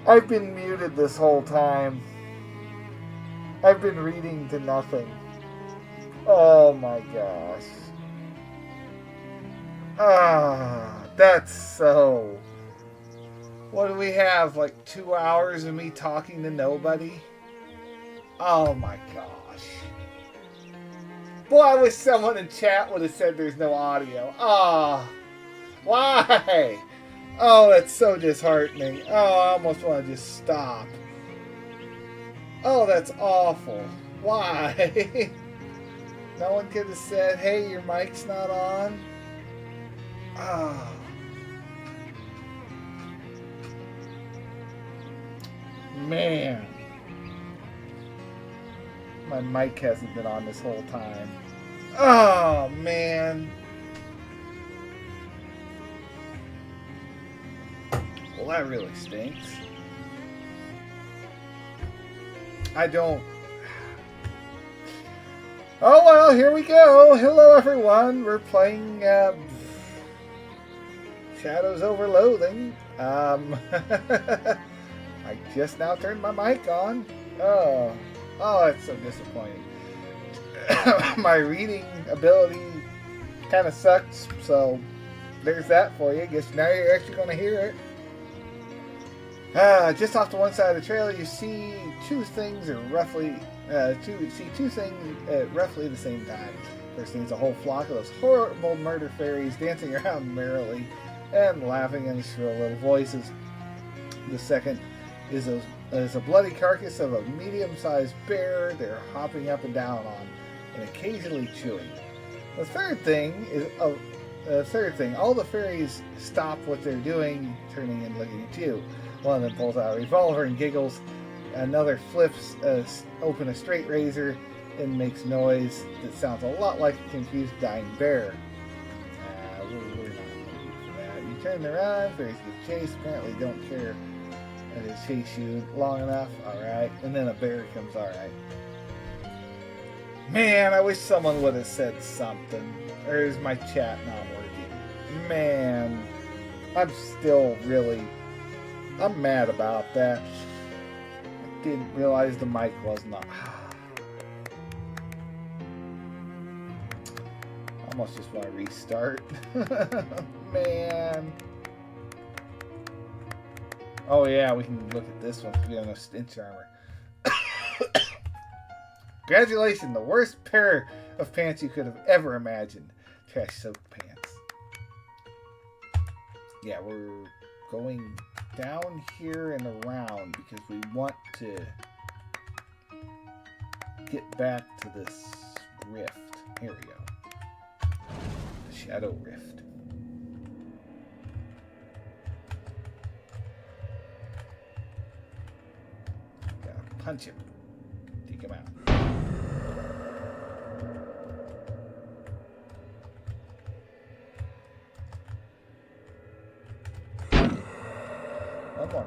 I've been muted this whole time. I've been reading to nothing. Oh my gosh. That's so... What do we have? Like 2 hours of me talking to nobody? Oh my gosh. Boy, I wish someone in chat would have said there's no audio. Why? Oh, that's so disheartening. Oh, I almost want to just stop. Oh, that's awful. Why? No one could have said, hey, your mic's not on? Oh. Man. My mic hasn't been on this whole time. Oh, man. Well, that really stinks. I don't... Oh, well, here we go. Hello, everyone. We're playing Shadows Over Loathing. I just now turned my mic on. Oh, that's so disappointing. My reading ability kind of sucks, so there's that for you. I guess now you're actually going to hear it. Just off to one side of the trailer, you see two things at roughly the same time. First thing is a whole flock of those horrible murder fairies dancing around merrily and laughing in shrill little voices. The second is a bloody carcass of a medium-sized bear they're hopping up and down on and occasionally chewing. The third thing, all the fairies stop what they're doing, turning and looking at you. One of them pulls out a revolver and giggles. Another flips open a straight razor and makes noise that sounds a lot like a confused dying bear. We're not looking for that. You turn around, fairies give chase, apparently don't care and they chase you long enough, alright. And then a bear comes, alright. Man, I wish someone would have said something. Or is my chat not working? Man, I'm mad about that. I didn't realize the mic wasn't on. I almost just want to restart. Man. Oh yeah, we can look at this one because we have no stench armor. Congratulations, the worst pair of pants you could have ever imagined. Trash soaked pants. Yeah, we're going down here and around because we want to get back to this rift. Here we go. The Shadow Rift. Gotta punch him. Take him out. One more.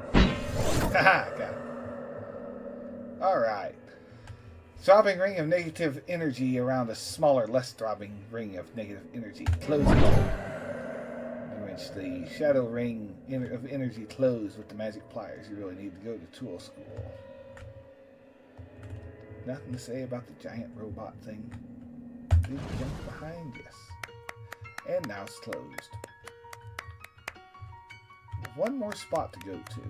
Haha, got it. Alright. Throbbing ring of negative energy around a smaller, less throbbing ring of negative energy. Closing. In which the shadow ring of energy closed with the magic pliers. You really need to go to tool school. Nothing to say about the giant robot thing. Big jump behind, yes. And now it's closed. One more spot to go to.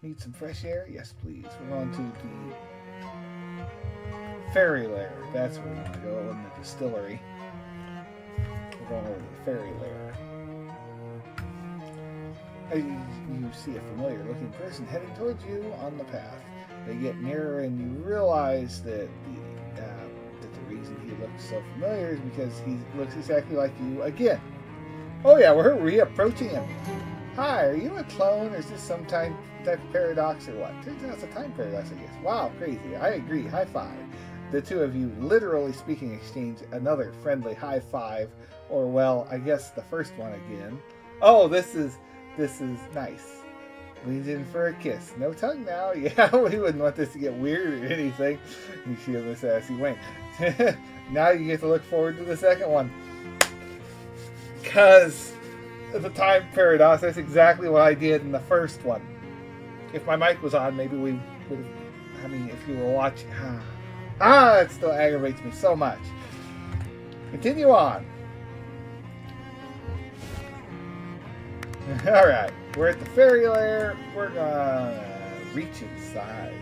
Need some fresh air? Yes, please. We're going to the fairy lair. That's where we want to go, in the distillery. We're going over to the fairy lair. As you see a familiar looking person heading towards you on the path. They get nearer and you realize that the reason he looks so familiar is because he looks exactly like you again. Oh yeah, we're reapproaching him. Hi, are you a clone or is this some type of paradox or what? Turns out it's a time paradox, I guess. Wow, crazy. I agree. High five. The two of you, literally speaking, exchange another friendly high five. Or, well, I guess the first one again. Oh, this is nice. Leans in for a kiss. No tongue now. Yeah, we wouldn't want this to get weird or anything. You see this sassy wink. Now you get to look forward to the second one. Because of the time paradox, that's exactly what I did in the first one. If my mic was on, maybe we would have... I mean, if you were watching... it still aggravates me so much. Continue on. Alright, we're at the fairy lair. We're gonna reach inside.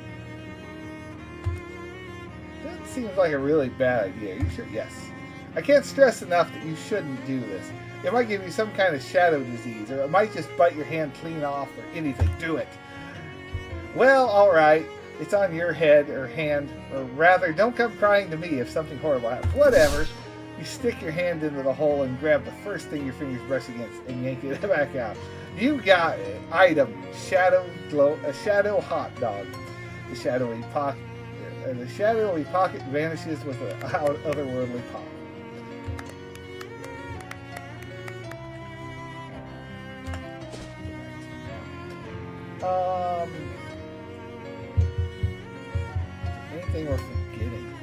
That seems like a really bad idea. You sure? Yes. I can't stress enough that you shouldn't do this. It might give you some kind of shadow disease, or it might just bite your hand clean off, or anything. Do it. Well, alright. It's on your head or hand, or rather, don't come crying to me if something horrible happens. Whatever. You stick your hand into the hole and grab the first thing your fingers brush against and yank it back out. You got it. Item: a shadow hot dog. The shadowy pocket vanishes with an otherworldly pop. Anything we're forgetting?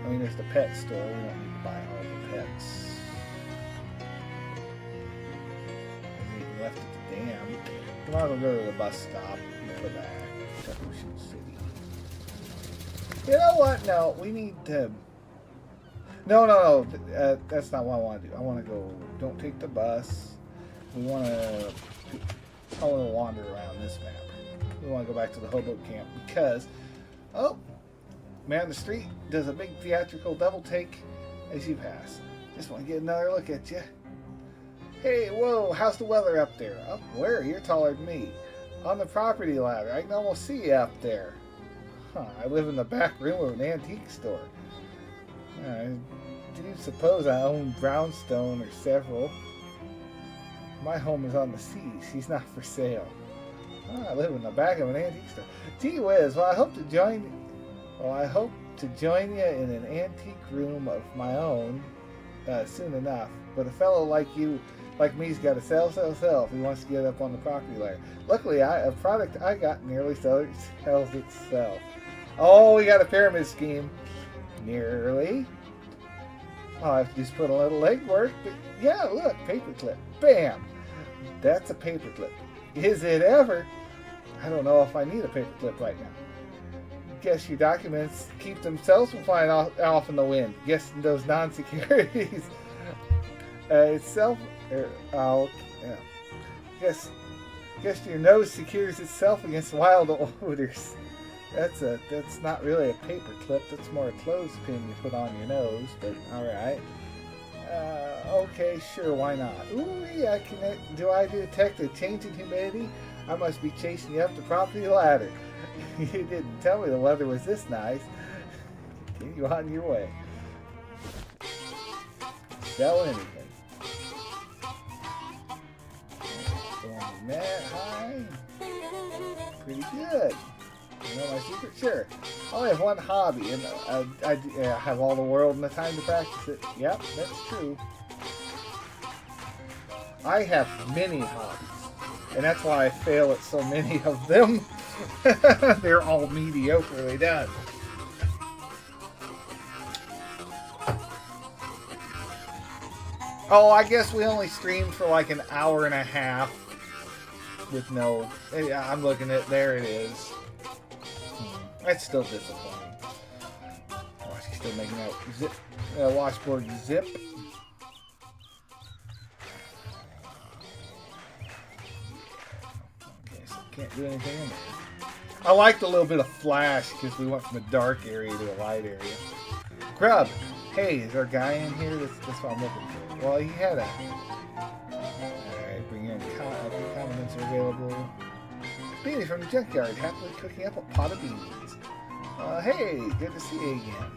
I mean, there's the pet store. We don't need to buy all the pets. And we left at the dam. We might as well go to the bus stop and go back to Ocean City. You know what? No, we need to... No. That's not what I want to do. I want to go... Don't take the bus. We want to... I want to wander around this map. We want to go back to the hobo camp because... Oh! Man on the street does a big theatrical double take as you pass. Just want to get another look at you. Hey, whoa, how's the weather up there? Up where? You're taller than me. On the property ladder. I can almost see you up there. Huh, I live in the back room of an antique store. Do you suppose I own brownstone or several? My home is on the sea. She's not for sale. Oh, I live in the back of an antique store. Gee whiz, well, I hope to join you in an antique room of my own soon enough. But a fellow like me's got to sell if he wants to get up on the property ladder. Luckily, a product I got nearly sells itself. Oh, we got a pyramid scheme. Nearly. I'll have to just put a little legwork. But yeah, look, paperclip. Bam! That's a paperclip. Is it ever? I don't know if I need a paperclip right now. Guess your documents keep themselves from flying off in the wind. Guess those non-securities itself. Yeah. Guess your nose secures itself against wild odors. That's not really a paperclip. That's more a clothespin you put on your nose. But all right. Okay, sure, why not? Ooh, yeah, do I detect a change in humidity? I must be chasing you up the property ladder. You didn't tell me the weather was this nice. Continue on your way. Sell anything. That high. Pretty good. You know my secret? Sure. I only have one hobby, and I have all the world and the time to practice it. Yep, that's true. I have many hobbies, and that's why I fail at so many of them. They're all mediocrely done. Oh, I guess we only streamed for like an hour and a half with no... I'm looking at... There it is. That's still disappointing. Oh, she's still making that zip, washboard zip. Okay, so can't do anything in there. I liked a little bit of flash because we went from a dark area to a light area. Grub! Hey, is there a guy in here? That's what I'm looking for. Well, he had a... Alright, bring in condiments are available. Beanie from the junkyard, happily cooking up a pot of beans. Hey, good to see you again.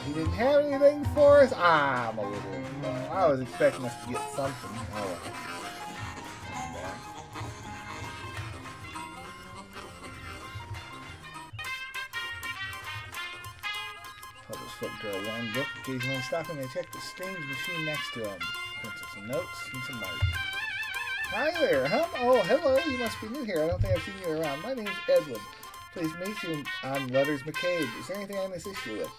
He didn't have anything for us? I'm a little... I was expecting us to get something. Oh, Help us flip to a long book, occasionally stopping to check the strange machine next to him. Pencil some notes and some markers. Hi there. Oh, hello. You must be new here. I don't think I've seen you around. My name's Edwin. Pleased to meet you. I'm Letters McCabe. Is there anything I can assist you with?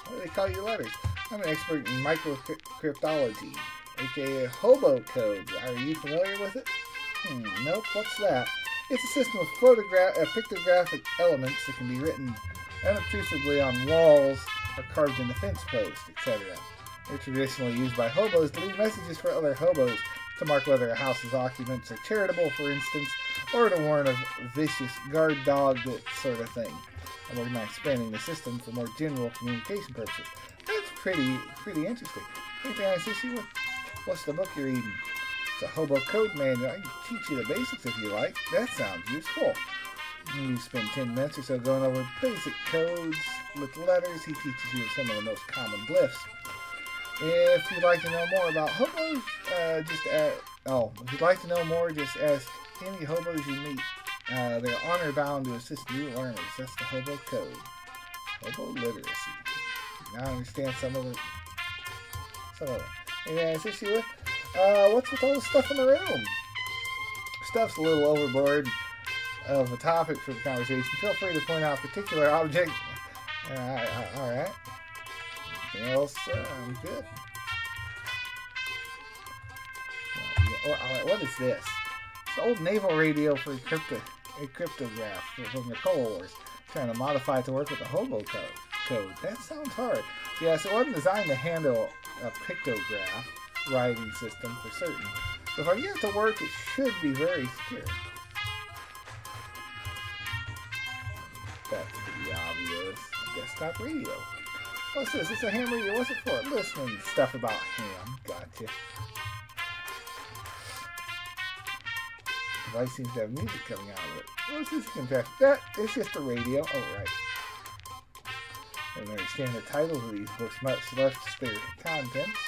What do they call your letters? I'm an expert in microcryptology, aka hobo codes. Are you familiar with it? Nope. What's that? It's a system of pictographic elements that can be written unobtrusively on walls or carved into fence posts, etc. They're traditionally used by hobos to leave messages for other hobos, to mark whether a house's occupants are charitable, for instance, or to warn of vicious guard dog, that sort of thing. I'm working on expanding the system for more general communication purposes. That's pretty interesting. Anything I assist you with? What's the book you're reading? It's a hobo code manual. I can teach you the basics if you like. That sounds useful. You spend 10 minutes or so going over basic codes with letters. He teaches you some of the most common glyphs. If you'd like to know more about hobos, if you'd like to know more, just ask any hobos you meet. They're honor bound to assist new learners. That's the hobo code. Hobo literacy. Now I understand some of it. Anything I assist you with? What's with all the stuff in the room? Stuff's a little overboard of a topic for the conversation. Feel free to point out a particular object. Alright. Anything else? I'm good. Alright, what is this? It's an old naval radio for a cryptograph from the Cold Wars. Trying to modify it to work with the hobo code. That sounds hard. Yes, it wasn't designed to handle a pictograph writing system for certain. But if I get it to work, it should be very secure. That's pretty obvious. Desktop radio. What's this? It's a ham radio. What's it for? Listening stuff about ham. Gotcha. The device seems to have music coming out of it. What's this contract? That is just a radio. Oh, right. I don't understand the titles of these books, much less their contents.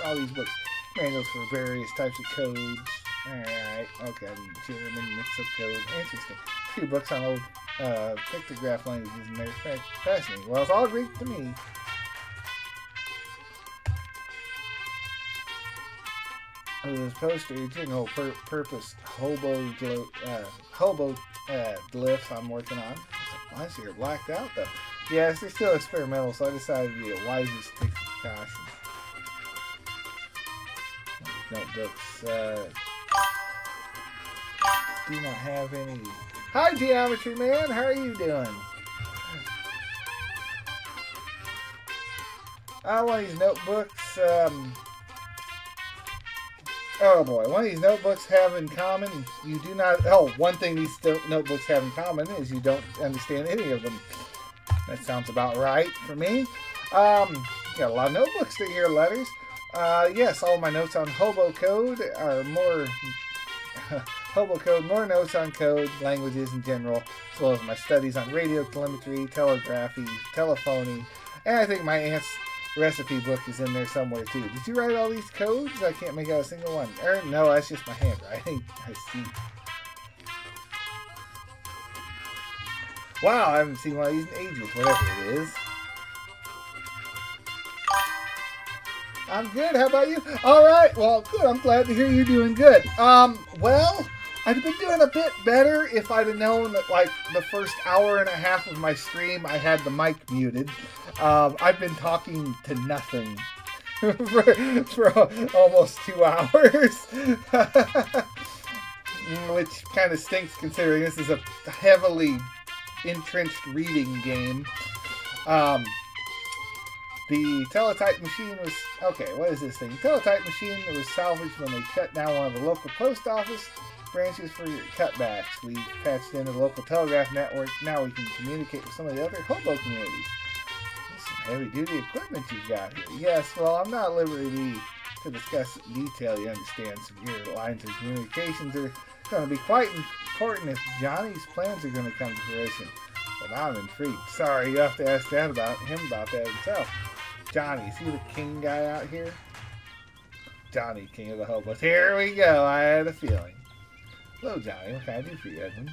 All these books, manuals for various types of codes. Alright, okay, German mix-up code. Interesting. A few books on old pictograph languages, and they're fascinating. Well, it's all Greek to me. This poster, general purpose hobo glyphs I'm working on. Why is it blacked out though? Yes, they're still experimental, so I decided to be the wisest to take precautions. Notebooks do not have any. Hi, Geometry Man. How are you doing? One of these notebooks. Oh boy, one of these notebooks have in common. You do not. Oh, one thing these notebooks have in common is you don't understand any of them. That sounds about right for me. Got a lot of notebooks to hear letters. Yes, all my notes on hobo code are more more notes on code, languages in general, as well as my studies on radio telemetry, telegraphy, telephony, and I think my aunt's recipe book is in there somewhere too. Did you write all these codes? I can't make out a single one. No, that's just my handwriting. I see. Wow, I haven't seen one of these in ages, whatever it is. I'm good. How about you? All right. Well, good. I'm glad to hear you're doing good. Well, I'd have been doing a bit better if I'd have known that, like, the first hour and a half of my stream, I had the mic muted. I've been talking to nothing for almost 2 hours, which kind of stinks considering this is a heavily entrenched reading game. The teletype machine was... Okay, what is this thing? Teletype machine that was salvaged when they shut down one of the local post office branches for your cutbacks. We patched into the local telegraph network. Now we can communicate with some of the other hobo communities. This is some heavy-duty equipment you've got here. Yes, well, I'm not at liberty to discuss in detail. You understand, some of your lines of communications are going to be quite important if Johnny's plans are going to come to fruition. Well, now I'm intrigued. Sorry, you have to ask him about that himself. Johnny, is he the king guy out here? Johnny, king of the hobos. Here we go. I had a feeling. Hello, Johnny. What can I do for you, Edmund?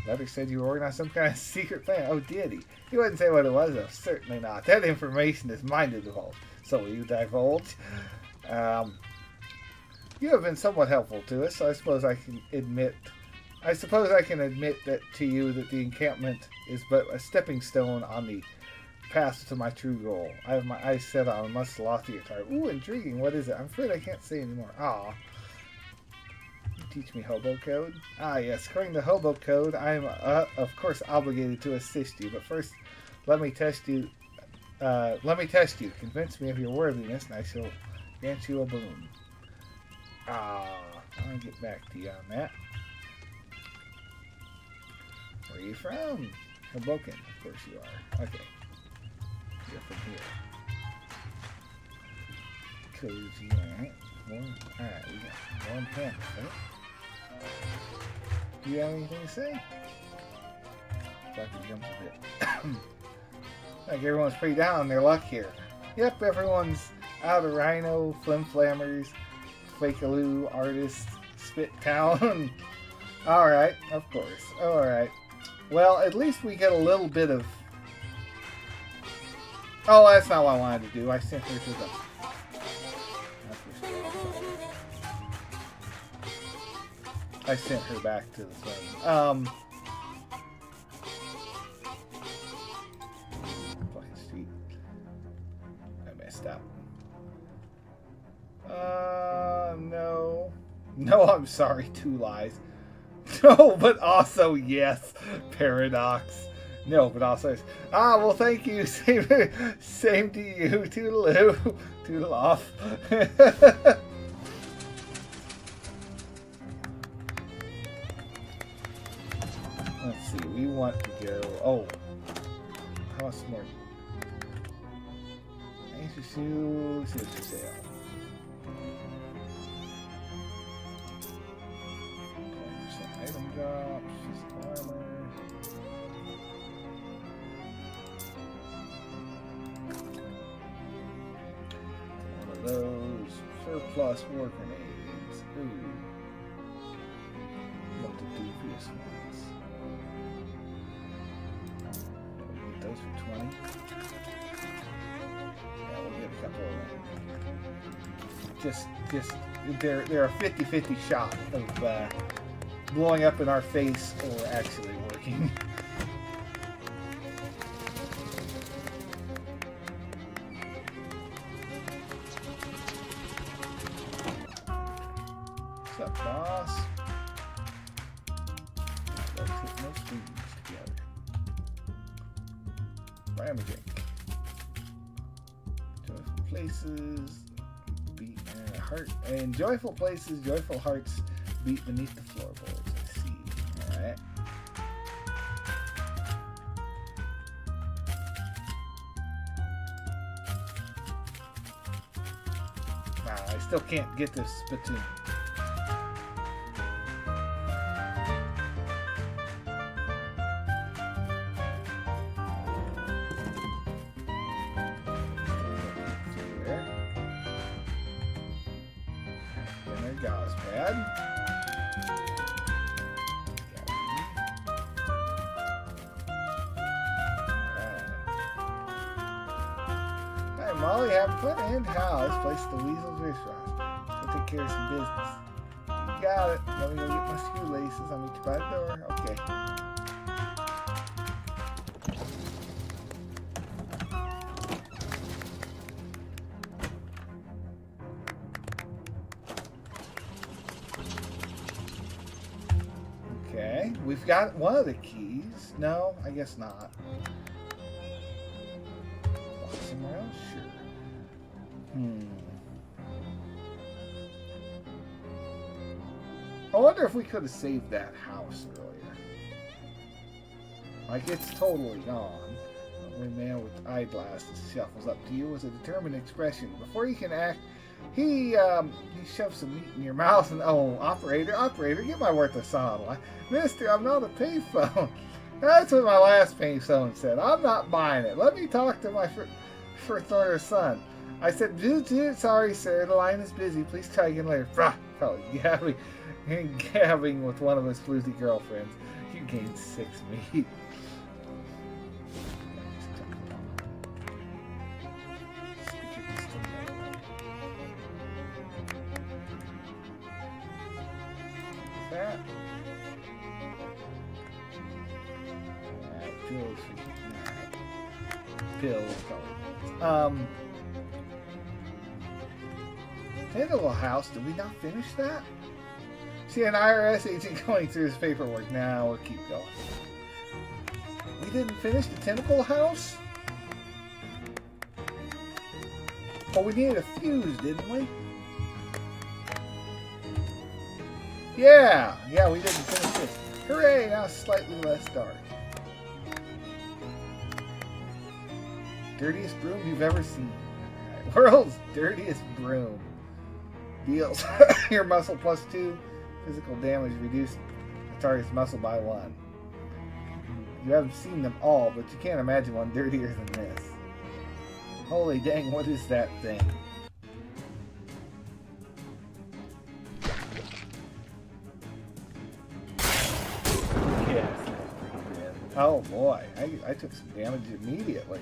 Letter said you were working on some kind of secret plan. Oh, did he? He wouldn't say what it was, though. Certainly not. That information is mine to divulge. So will you divulge? You have been somewhat helpful to us, so I suppose I can admit that to you that the encampment is but a stepping stone on the path to my true goal. I have my eyes set on a much loftier target. Ooh, intriguing. What is it? I'm afraid I can't say anymore. Ah. You teach me hobo code? Ah, yes. According to hobo code, I am, of course, obligated to assist you. But first, let me test you. Convince me of your worthiness, and I shall grant you a boon. Ah. I'll get back to you on that. Where are you from? Hoboken. Of course you are. Okay. You're from here. Cozy, alright. Alright, we got one pen, right? Do you have anything to say? Bucky jumps a bit. Like everyone's pretty down on their luck here. Yep, everyone's out of Rhino, Flimflammers, Fakealoo, Artist, Spit Town. Alright, of course. Alright. Well, at least we get a little bit of... Oh, that's not what I wanted to do. I sent her to the... I sent her back to the thing. Fucking street. I messed up. No. No, I'm sorry. 2 lies. No, but also yes. Paradox. No, but also yes. Ah, well, thank you. Same to you. Toodaloo. Toodle off. Let's see. We want to go. Oh, cost more. Answer shoes. See what you sell. Item drops, just armor. One of those surplus war grenades. Ooh. What the dubious ones. We get those for 20. Yeah, we'll get a couple of them. They're a 50-50 shot of blowing up in our face or actually working. What's up, boss? Let's hit no streams together. Ramaging. Joyful places beat heart and joyful places, joyful hearts beat beneath the floorboards. I see. Alright. Nah, I still can't get this spittoon. There goes, bad. Molly, having fun and how? Let's place the Weasel's restaurant. We'll take care of some business. You got it. Let me go get my shoelaces. I'll meet you by the door. Okay. Okay. We've got one of the keys. No, I guess not. Somewhere else? Sure. I wonder if we could have saved that house earlier. Like, it's totally gone. The man with eyeglasses shuffles up to you with a determined expression. Before you can act, he shoves some meat in your mouth and, oh, operator, get my worthless on. Mister, I'm not a payphone. That's what my last payphone said. I'm not buying it. Let me talk to my first order son. I said, sorry, sir, the line is busy. Please try again later. Probably gabbing with one of his floozy girlfriends. You gained 6 meat. pills for pills. Tentacle House. Did we not finish that? See an IRS agent going through his paperwork. Now we'll keep going. We didn't finish the Tentacle House? Oh, we needed a fuse, didn't we? Yeah! Yeah, we didn't finish this. Hooray! Now it's slightly less dark. Dirtiest broom you've ever seen. Right. World's dirtiest broom. Deals your muscle +2. Physical damage reduced the target's muscle by 1. You haven't seen them all, but you can't imagine one dirtier than this. Holy dang, what is that thing? Yes, that's pretty good. Oh boy, I took some damage immediately.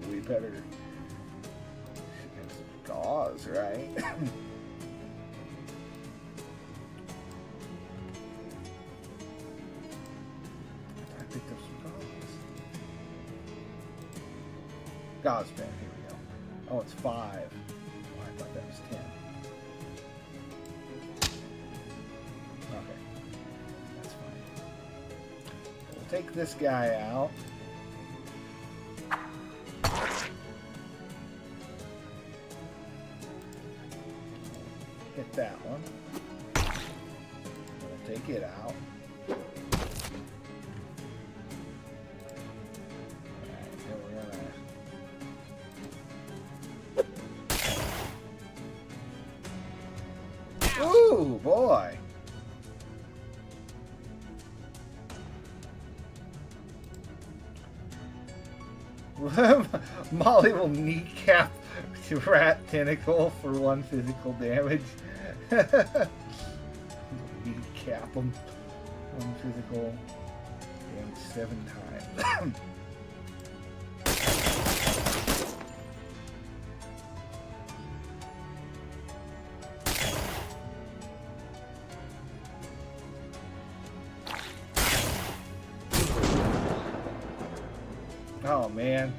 We better get some gauze, right? I picked up some gauze pen, here we go. Oh, it's 5. Oh, I thought that was 10. Okay, that's fine. We'll take this guy out. Hit that one. We'll take it out. Alright, then we're gonna... Ooh, boy! Molly will kneecap to rat tentacle for 1 physical damage. Kneecap him. 1 physical damage 7 times. Oh man.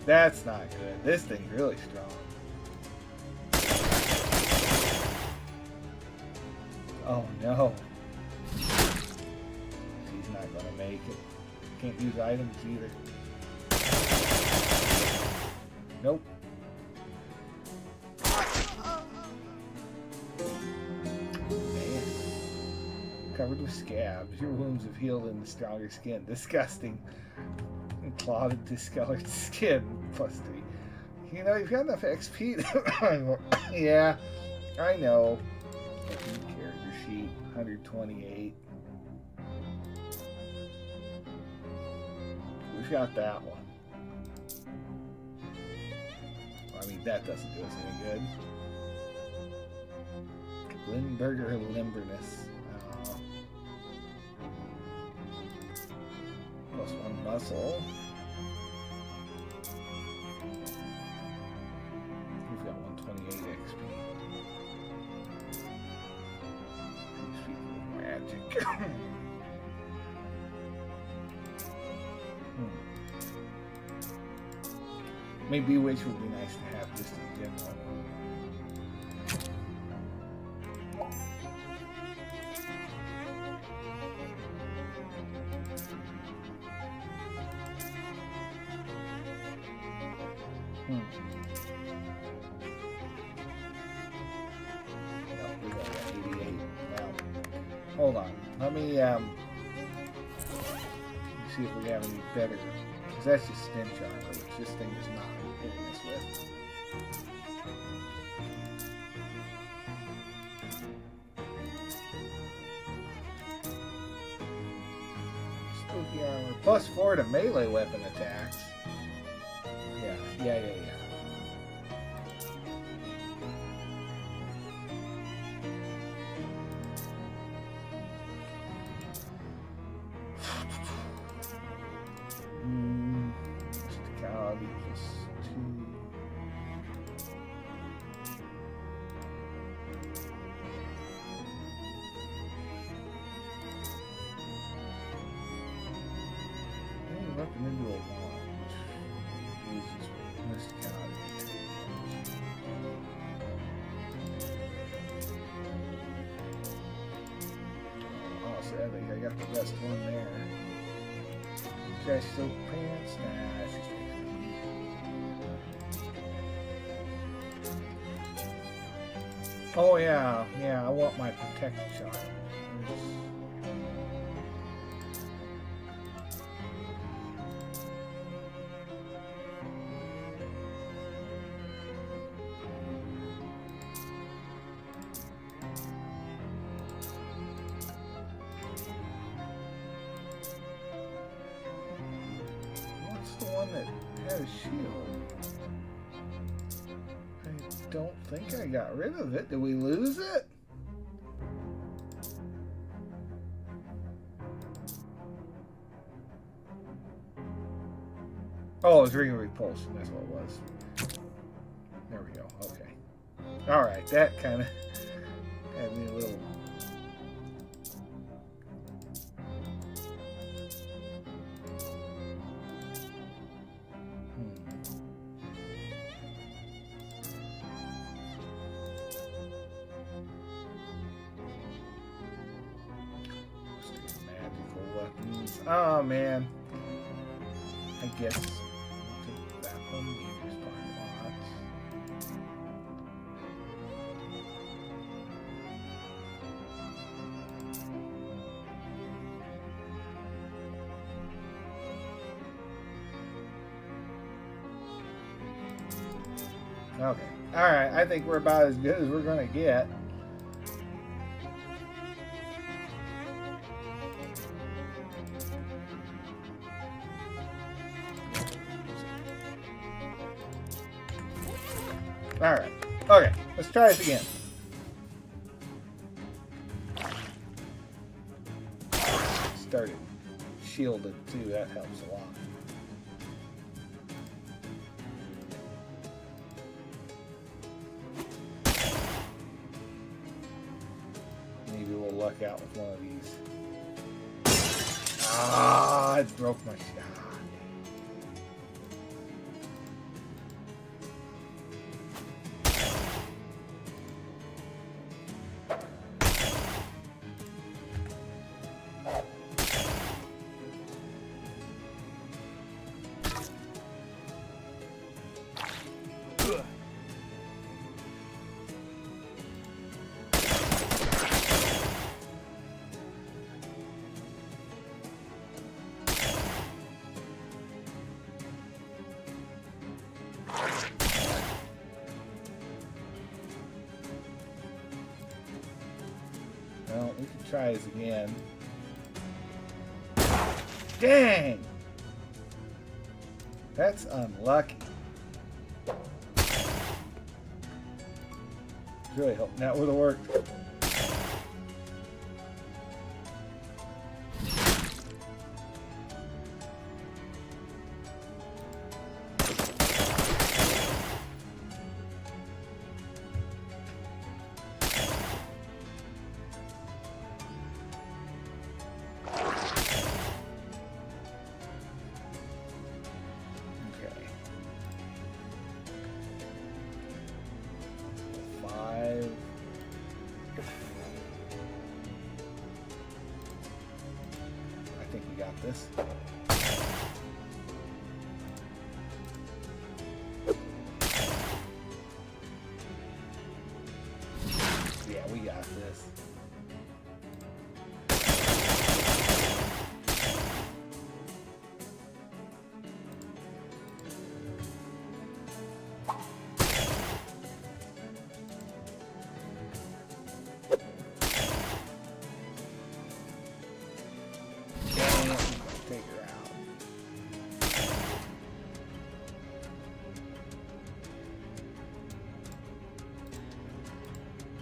That's not good. This thing's really strong. Oh no. She's not gonna make it. Can't use items either. Nope. Man. Covered with scabs. Your wounds have healed in the stronger skin. Disgusting. Clotted, discolored skin. +3. You know, you've got enough XP. Yeah, I know. Character sheet, 128. We've got that one. I mean, that doesn't do us any good. Limburger limberness. +1 muscle. We've got 128 XP. Magic. Maybe Bewitch would be nice to have just in general. Hold on. Let me see if we have any better. Because that's just stench armor, which this thing is not hitting us with. Spooky armor. +4 to melee weapon attacks. Yeah. broken into a launch. Uses miscounted. Oh, so I think I got the best one there. Trash soap pants? Nah, it's just oh yeah, I want my protect shot. What's the one that had a shield? I don't think I got rid of it. Did we lose it? Oh, it was Ring of Repulsion. That's what it was. There we go. Okay. Alright, that kind of had me a little... Oh man, I guess I'll take that one. Use parking lots. Okay, all right. I think we're about as good as we're gonna get. Alright. Okay, let's try this again. Started shielded too, that helps a lot. Maybe we'll luck out with one of these. Ah, it broke my shot. Well, we can try this again. Dang! That's unlucky. Really hoping that would have worked. This. Yeah, we got this. Take her out.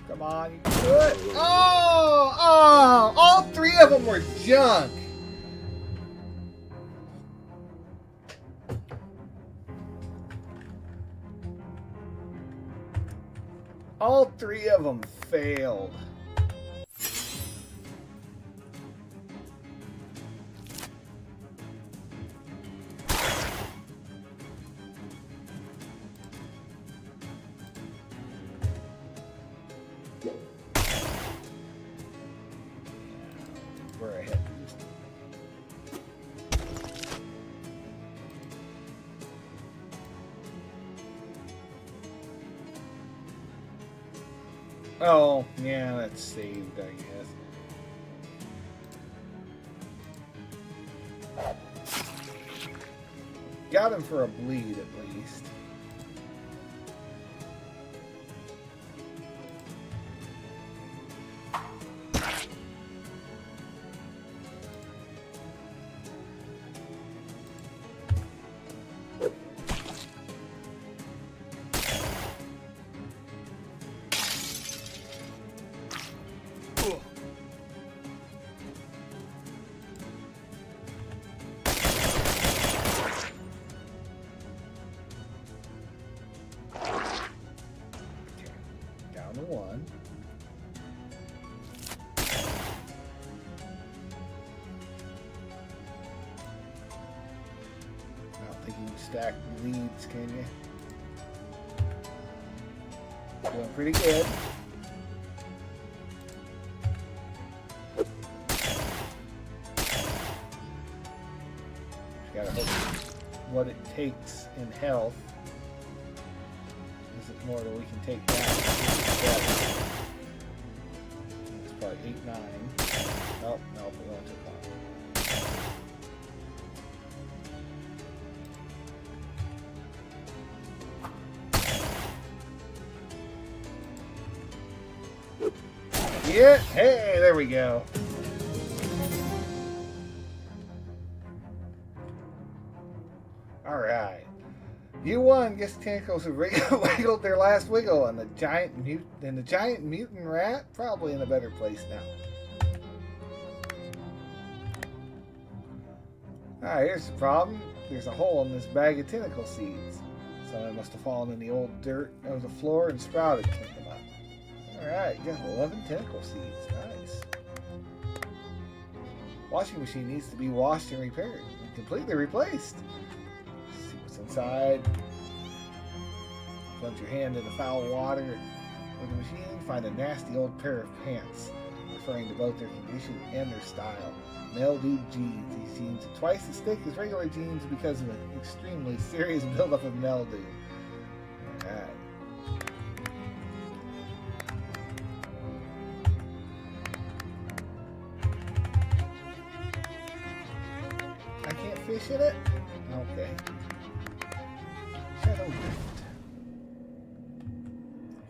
Come on, you can do it. Oh, all three of them were junk. All three of them failed. where I had to. Oh, yeah, that's saved, I guess. Got him for a bleed, at least. One. I don't think you can stack leads, can you? Doing pretty good. Just gotta hope what it takes in health. Is it more that we can take down? It's probably 8, 9. Nope, nope, we only took 1. Yeah, hey, there we go. All right. U1 gets tentacles have wiggled their last wiggle, and the giant mutant rat probably in a better place now. Alright, here's the problem. There's a hole in this bag of tentacle seeds. Somebody must have fallen in the old dirt of the floor and sprouted them up. Alright, you got 11 tentacle seeds. Nice. Washing machine needs to be washed and repaired. And completely replaced. Let's see what's inside. Plunge your hand in the foul water of the machine. Find a nasty old pair of pants, referring to both their condition and their style. Mildewed jeans. These jeans are twice as thick as regular jeans because of an extremely serious buildup of mildew. Alright. I can't fish in it? Okay. Shadow Rift.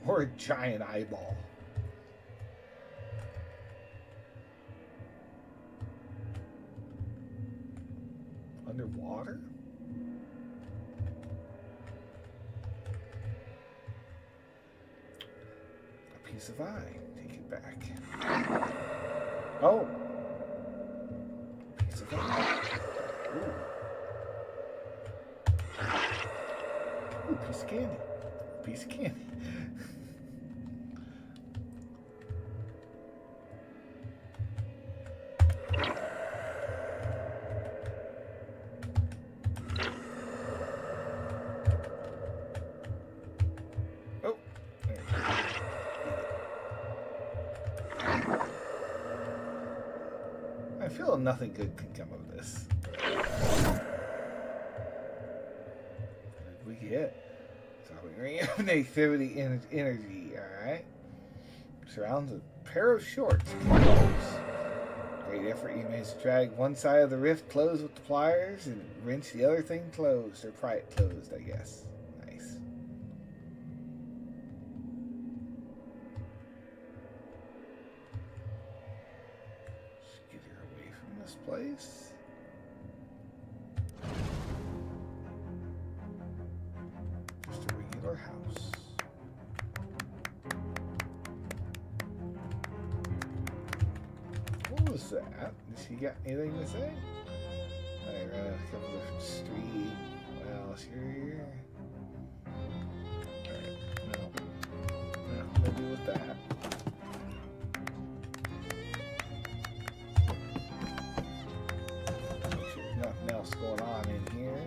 Or a giant eyeball. Underwater? A piece of eye. Take it back. Oh! Piece of eye. Ooh. Ooh, piece of candy. Piece of candy. I feel nothing good can come of this. What did we get? So we reactivity energy, alright. Surrounds a pair of shorts. Great effort you made to drag one side of the rift closed with the pliers and wrench the other thing closed, or pry it closed, I guess. Nice. Place. Just a regular house. What was that? Did she got anything to say? I ran a couple different streets. What else here? Alright, no. Maybe with that. Nothing else going on in here.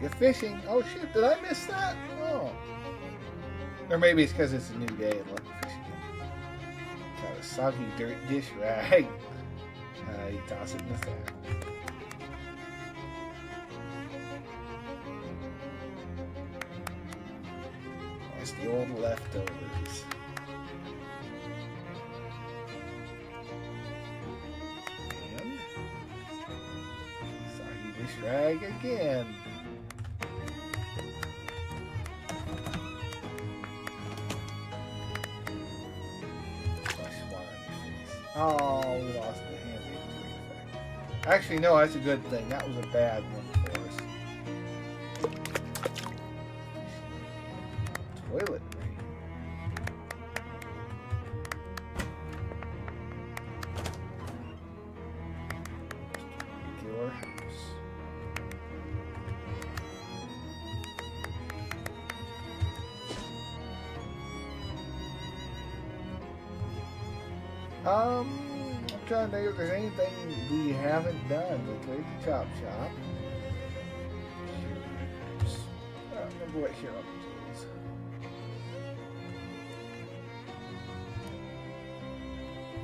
get fishing. Oh shit, did I miss that? Oh. Or maybe it's because it's a new day and let me fish again. Got a soggy dirt dish rag. You toss it in the sack. That's the old leftovers. And soggy dish rag again. Oh, we lost the hand injury effect. Actually, no, that's a good thing. That was a bad one for us. Toilet ring. Regular house. I'm trying to think if there's anything we haven't done. The Crazy Chop Shop. I don't remember what Hero is.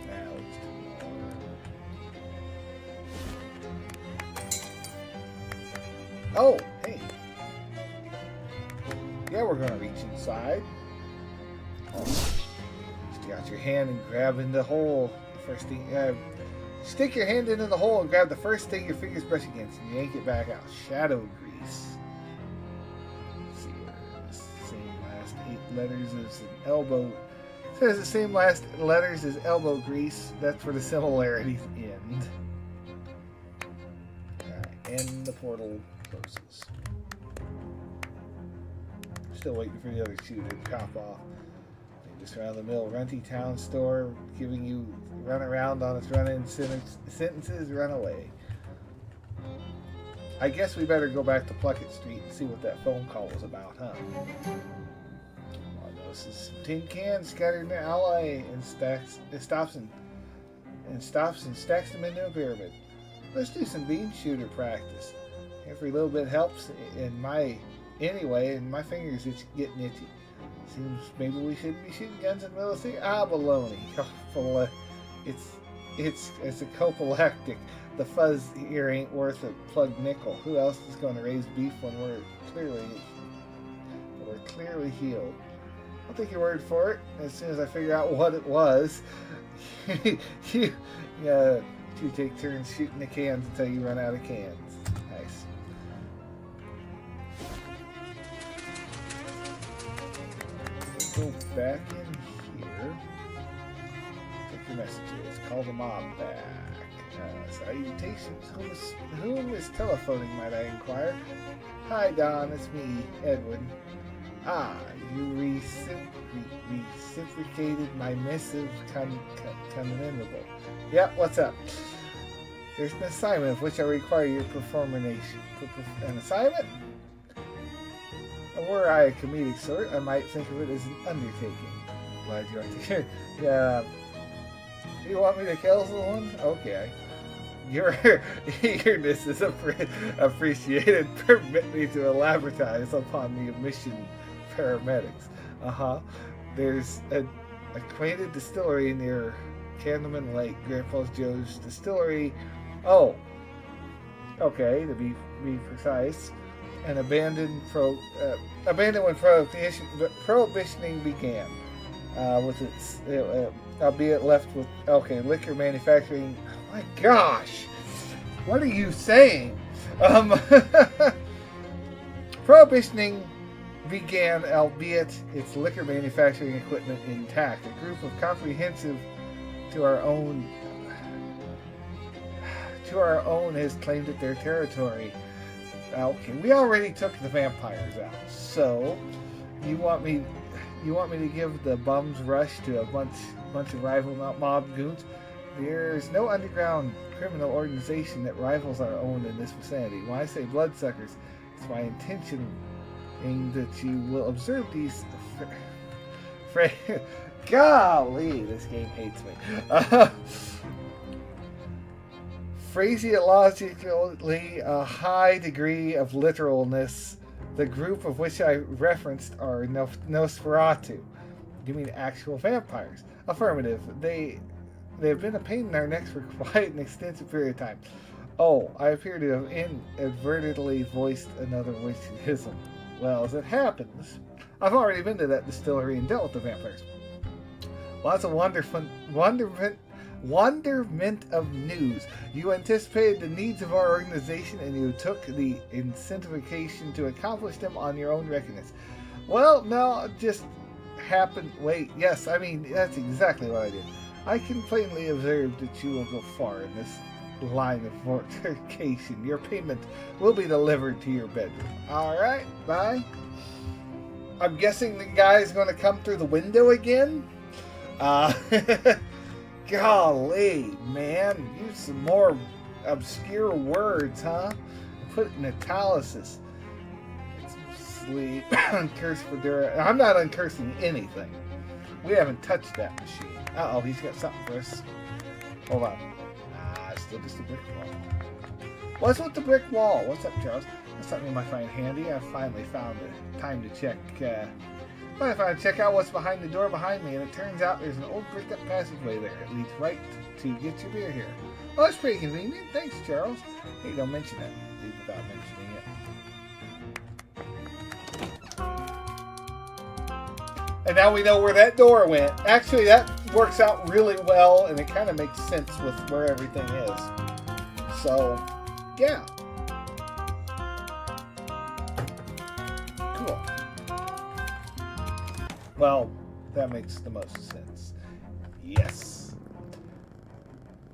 Now let's do more. Oh, hey. Yeah, we're gonna reach inside. Got your hand and grab in the hole. First thing, stick your hand into the hole and grab the first thing your fingers brush against, and yank it back out. Shadow grease. Let's see here. Same last 8 letters as an elbow. It says the same last letters as elbow grease. That's where the similarities end. Alright, and the portal closes. Still waiting for the other shoe to pop off. Just around the middle Runty Town store, giving you run around on its run-in sentences, run away. I guess we better go back to Pluckett Street and see what that phone call was about, huh? Oh, no, this is some tin cans scattered in the alley and stops and stacks them into a pyramid. Let's do some bean shooter practice. Every little bit helps and my fingers getting itchy. Seems maybe we shouldn't be shooting guns in the middle of the sea. Ah, baloney. It's a coprolactic. The fuzz here ain't worth a plugged nickel. Who else is going to raise beef when we're clearly healed? I'll take your word for it. As soon as I figure out what it was, you take turns shooting the cans until you run out of cans. Nice. Go back in here. Take your messages. Call the mob back. Salutations. Whom is telephoning, might I inquire? Hi, Don. It's me, Edwin. Ah, you reciprocated my missive commendable. Yeah, what's up? There's an assignment of which I require your performation. An assignment? Were I a comedic sort, I might think of it as an undertaking. Glad you aren't here. Yeah. You want me to kill someone? Okay. Your eagerness is appreciated. Permit me to elaboratize upon the omission paramedics. There's an acquainted distillery near Candleman Lake, Grandpa Joe's distillery. Oh. Okay, to be precise. And abandoned when prohibitioning began, with its albeit left with liquor manufacturing. Oh my gosh, what are you saying? Prohibitioning began, albeit its liquor manufacturing equipment intact. A group of comprehensive to our own has claimed it their territory. Okay, we already took the vampires out, so you want me to give the bums rush to a bunch of rival mob goons? There's no underground criminal organization that rivals our own in this vicinity. When I say bloodsuckers, it's my intention that you will observe these. Golly, this game hates me. phraseologically a high degree of literalness. The group of which I referenced are Nosferatu. You mean actual vampires? Affirmative. They've been a pain in our necks for quite an extensive period of time. Oh, I appear to have inadvertently voiced another witchism. Well, as it happens, I've already been to that distillery and dealt with the vampires. Lots of wonderment of news. You anticipated the needs of our organization and you took the incentivization to accomplish them on your own reckoning. Well, no, it just happened. Wait, yes, I mean, that's exactly what I did. I can plainly observe that you will go far in this line of mortification. Your payment will be delivered to your bedroom. Alright, bye. I'm guessing the guy's going to come through the window again? Golly, man. Use some more obscure words, huh? Put it in italics. Get some sleep. Uncurse for Dura. I'm not uncursing anything. We haven't touched that machine. Uh-oh, he's got something for us. Hold on. Still just a brick wall. What's with the brick wall? What's up, Charles? That's something you might find handy. I finally found the time to check. Check out what's behind the door behind me, and it turns out there's an old bricked up passageway there. It leads right to get your beer here. Well, that's pretty convenient. Thanks, Charles. Hey, don't mention it. Leave without mentioning it. And now we know where that door went. Actually, that works out really well, and it kind of makes sense with where everything is. So, yeah. Cool. Well, that makes the most sense. Yes.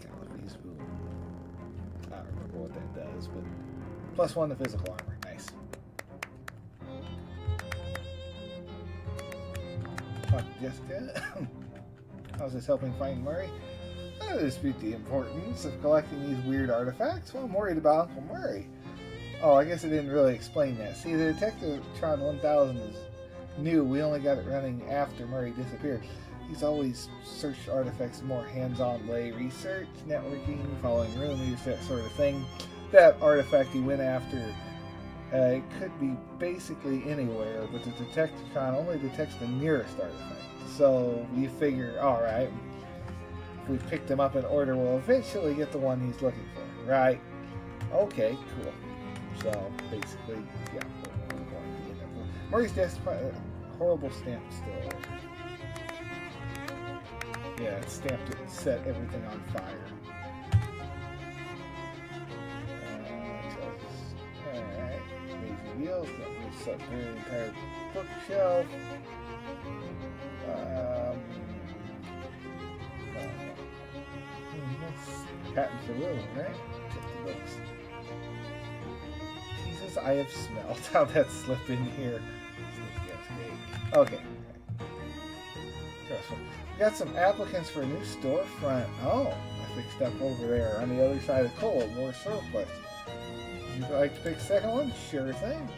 Calabrese boom. I don't remember what that does, but +1 to physical armor. Nice. Jessica. How's this helping find Murray? I dispute the importance of collecting these weird artifacts. Well, I'm worried about Uncle Murray. Oh, I guess I didn't really explain that. See, the Detectatron 1000 is new. We only got it running after Murray disappeared. He's always searched artifacts more hands-on way. Research, networking, following rumors, that sort of thing. That artifact he went after, it could be basically anywhere, but the Detectatron only detects the nearest artifact. So you figure, alright, if we pick them up in order, we'll eventually get the one he's looking for, right? Okay, cool. So basically, yeah, we're going to end up with Murray's desk, horrible stamp still. Yeah, it stamped it and set everything on fire. Alright, amazing deals, got me set through the entire bookshelf. Patent for Will, right? Check the books. Jesus, I have smelled how that slipped in here. Okay. We got some applicants for a new storefront. Oh, I fixed up over there on the other side of Cole. More surplus. Would you like to pick the second one? Sure thing.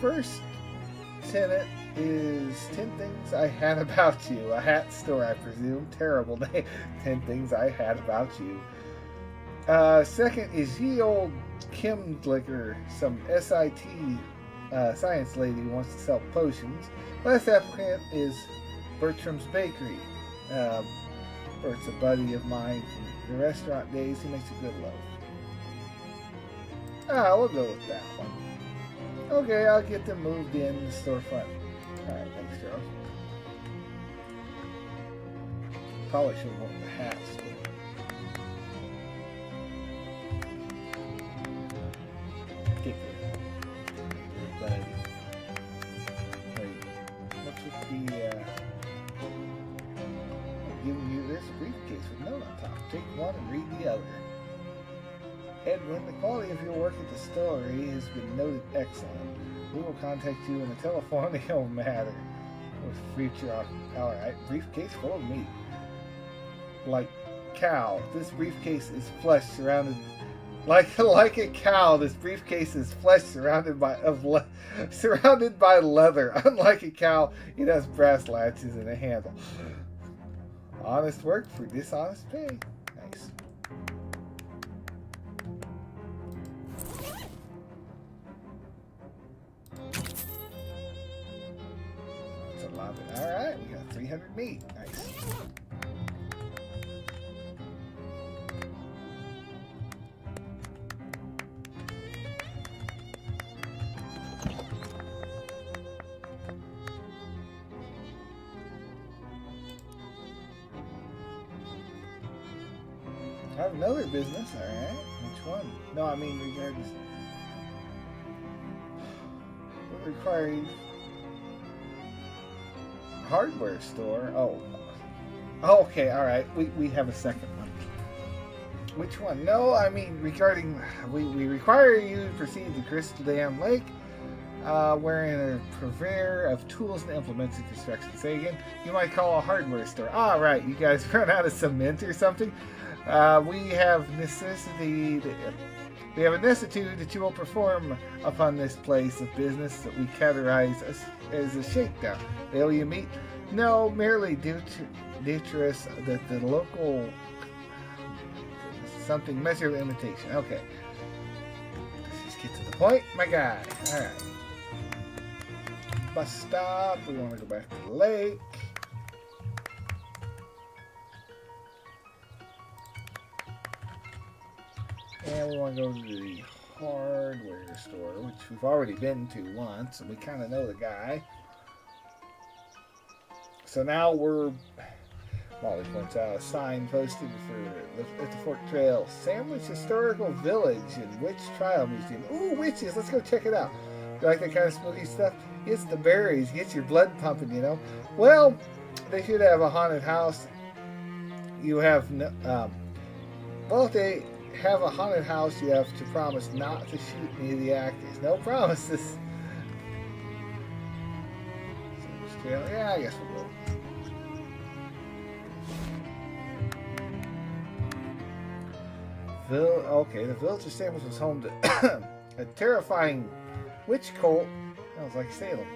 First tenant is 10 Things I Had About You. A hat store, I presume. Terrible name. 10 Things I Had About You. Second is ye old Kimlicker, some SIT science lady who wants to sell potions. Last applicant is Bertram's Bakery. Bert's a buddy of mine from the restaurant days. He makes a good loaf. We'll go with that one. Okay, I'll get them moved in the storefront. Alright, thanks, Charles. Probably should have went with the hats. Get good. But, wait, what's with the, I'm giving you this briefcase with a note on top. Take one and read the other. Edwin, the quality of your work at the distillery has been noted excellent. We will contact you in a telephonic matter with future. Alright, briefcase full of meat. Like cow. This briefcase is flesh surrounded like a cow. This briefcase is flesh surrounded by leather. Unlike a cow, it has brass latches and a handle. Honest work for dishonest pay. Nice. hard meat. Nice. I have another business, alright. Which one? No, I mean regardless. What requires hardware store? Oh. Okay, alright. We have a second one. Which one? No, I mean regarding we require you to proceed to Crystal Dam Lake, wearing a purveyor of tools and implements in construction. Say again, you might call a hardware store. Ah, right, you guys run out of cement or something? We have a necessity that you will perform upon this place of business that we categorize as a shakedown. They owe you meat? No, merely due to us that the local something measure of imitation. Okay. Let's just get to the point, my guy. Alright. Bus stop. We want to go back to the lake. And we want to go to the hardware store, which we've already been to once, and we kind of know the guy. So now we're, Molly points out, a sign posted at the Fork Trail, Sandwich Historical Village and Witch Trial Museum. Ooh, witches! Let's go check it out. You like that kind of spooky stuff? It's the berries, gets your blood pumping, you know. Well, they should have a haunted house. You have no, well, if they have a haunted house, you have to promise not to shoot any of the actors. No promises. Yeah, I guess we'll go. Okay, the village of Sandwich was home to a terrifying witch cult. Sounds like Salem.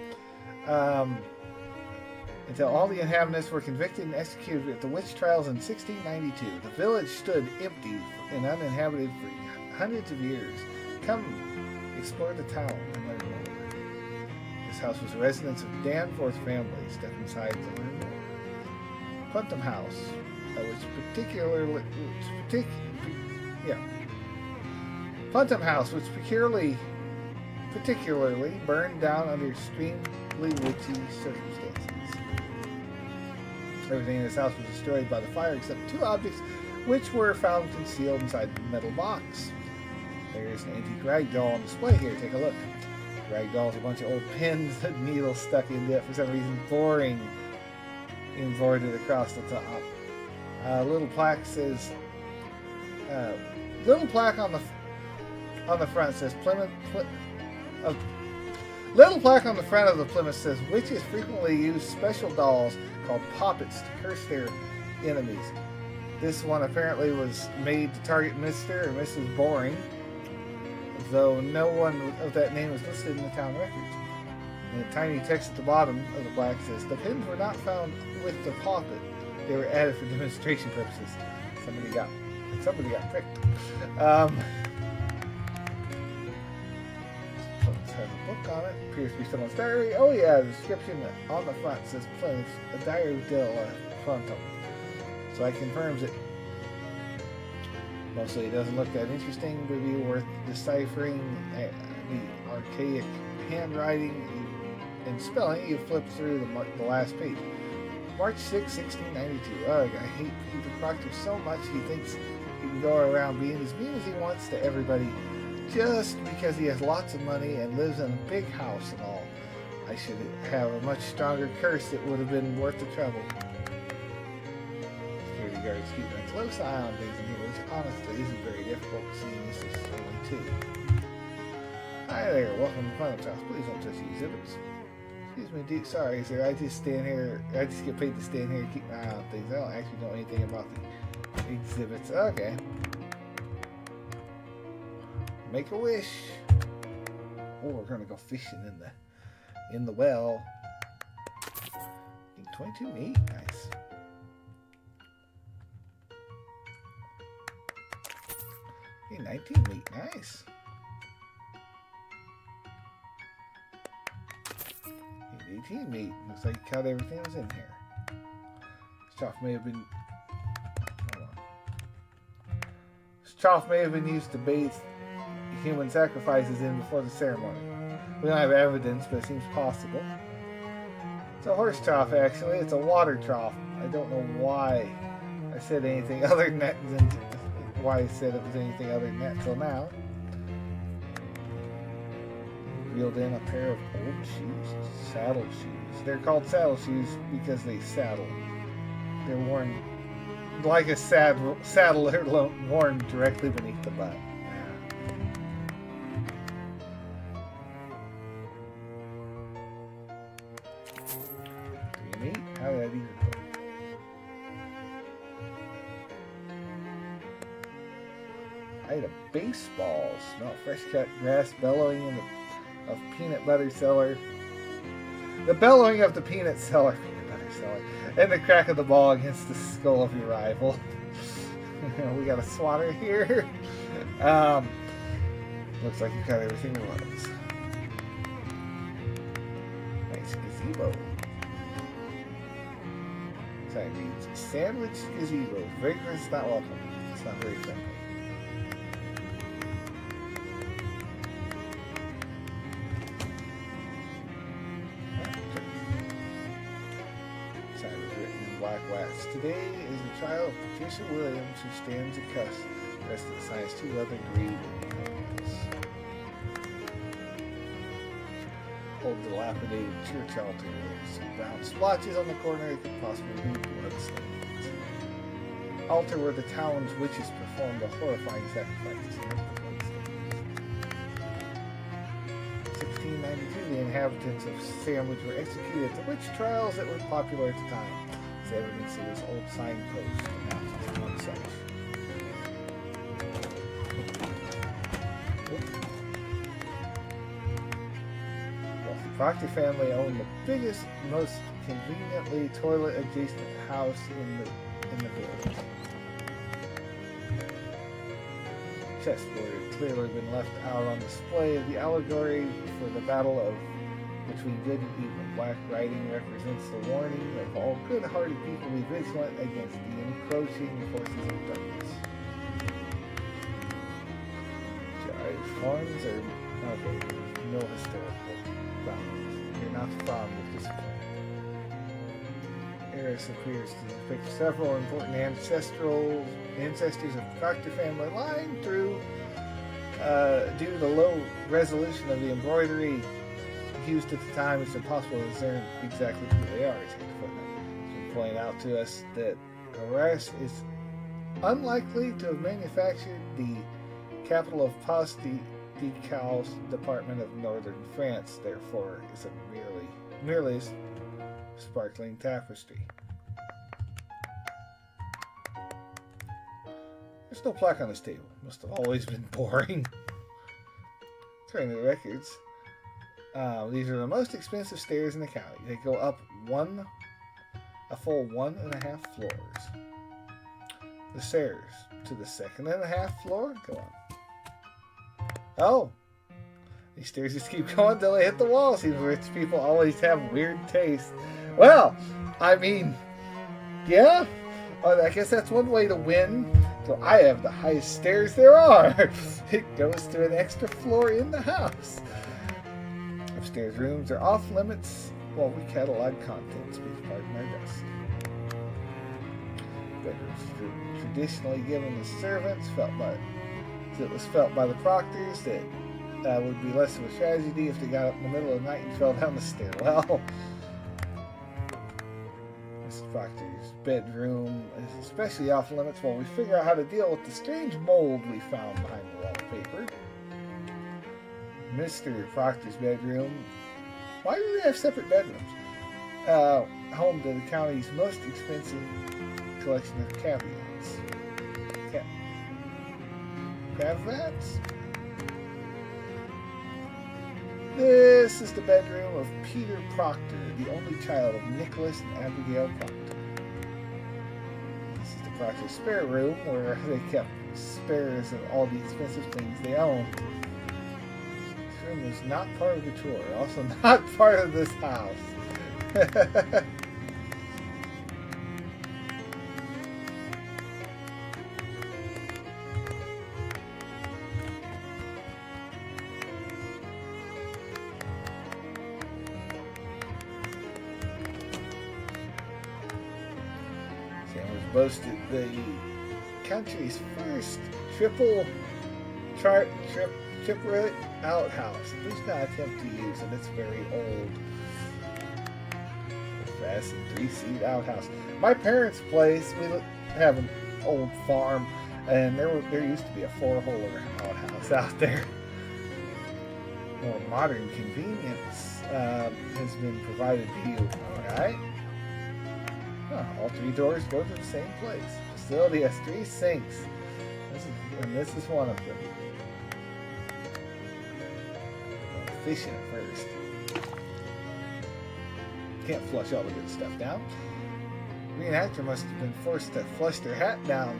Until all the inhabitants were convicted and executed at the witch trials in 1692. The village stood empty and uninhabited for hundreds of years. Come explore the town and learn more. This house was a residence of Danforth family. Step inside to learn more. Putnam House, Putnam House, which particularly burned down under extremely witchy circumstances. Everything in this house was destroyed by the fire except two objects which were found concealed inside the metal box. There's an antique rag doll on display here. Take a look. The rag doll is a bunch of old pins and needles stuck into it for some reason, boring embroidered across the top. Little plaque says, little plaque on the front says little plaque on the front of the Plymouth says witches frequently use special dolls called poppets to curse their enemies. This one apparently was made to target Mr. or Mrs. Boring, though no one of that name is listed in the town records. And the tiny text at the bottom of the plaque says, the pins were not found with the poppet. They were added for demonstration purposes. Somebody got pricked. Has a book on it. Appears to be someone's diary. Oh yeah, the description on the front says Plymouth, a diary del Phantom. So that confirms it. Mostly it doesn't look that interesting, but it'd be worth deciphering the archaic handwriting and spelling. You flip through the last page. March 6, 1692. Ugh, I hate Peter Proctor so much he thinks he can go around being as mean as he wants to everybody just because he has lots of money and lives in a big house and all. I should have a much stronger curse that would have been worth the trouble. Security guards keep a close eye on things in here, which honestly isn't very difficult seeing this is only two. Hi there, welcome to Putnam's house. Please don't touch the exhibits. Excuse me, dude. Sorry, sir. I just get paid to stand here and keep my eye on things. I don't actually know anything about the exhibits. Okay. Make a wish. Oh, we're gonna go fishing in the well. 22 meat, nice. Okay, 19 meat, nice. 18 meat. Looks like you cut everything that was in here. Trough may have been trough may have been used to bathe human sacrifices in before the ceremony. We don't have evidence, but it seems possible. It's a horse trough, actually. It's a water trough. I don't know why I said anything other than that. Why I said it was anything other than that till now. Reeled in a pair of old shoes, saddle shoes. They're called saddle shoes because they saddle. They're worn like a saddle. They're worn directly beneath the butt. Pretty neat. How did I do that? I had a baseball. Smell fresh cut grass bellowing in the of peanut butter cellar. The bellowing of the peanut cellar, and the crack of the ball against the skull of your rival. We got a swatter here. Looks like you got everything there was. Nice gazebo. Sign reads, sandwich gazebo. Vigorous, not welcome. It's not very friendly. Today is the trial of Patricia Williams, who stands accused. The rest of the sign is two leather greaves. Old dilapidated church altar. Some brown splotches on the corner that could possibly be bloodstains. Altar where the town's witches performed a horrifying sacrifices. 1692, the inhabitants of Sandwich were executed at the witch trials that were popular at the time. Evidence of this old signpost announcing one such. Wealthy Proctor family owned the biggest, most conveniently toilet-adjacent house in the village. Chessboard had clearly been left out on display as the allegory for the battle between good and evil. Black writing represents the warning of all good-hearted people be vigilant against the encroaching forces of darkness. Jive farms are okay. No historical grounds. You're not fond of discipline. Eris appears to depict several important ancestors of the Proctor family line through due to the low resolution of the embroidery used at the time. It's impossible to discern exactly who they are. It's been pointed out to us that Arras is unlikely to have manufactured the capital of Pas-de-Calais department of northern France. Therefore, it's a merely sparkling tapestry. There's no plaque on this table. Must have always been boring. Turning to the records. These are the most expensive stairs in the county. They go up a full 1.5 floors. The stairs to the 2.5 floor go up. Oh, these stairs just keep going until they hit the wall. Seems rich people always have weird taste. Well, I mean, yeah, I guess that's one way to win. So I have the highest stairs there are. It goes to an extra floor in the house. Upstairs rooms are off limits while we catalog contents. Please pardon our dust. Bedrooms traditionally given to servants. It was felt by the proctors that would be less of a tragedy if they got up in the middle of the night and fell down the stairwell. Mrs. Proctor's bedroom is especially off limits while we figure out how to deal with the strange mold we found behind the wallpaper. Mr. Proctor's bedroom. Why do they have separate bedrooms? Home to the county's most expensive collection of caveats. Cravats? This is the bedroom of Peter Proctor, the only child of Nicholas and Abigail Proctor. This is the Proctor's spare room where they kept spares of all the expensive things they owned. This room is not part of the tour, also not part of this house. boasted the country's first triplet outhouse. At least not attempt to use it. It's very old. Fast and 3-seat outhouse. My parents' place, we have an old farm, and there used to be a 4-holer outhouse out there. More modern convenience has been provided to you. Alright. All 3 doors go to the same place. Facility has 3 sinks. This is one of them. Fishing at first. Can't flush all the good stuff down. Reenactor must have been forced to flush their hat down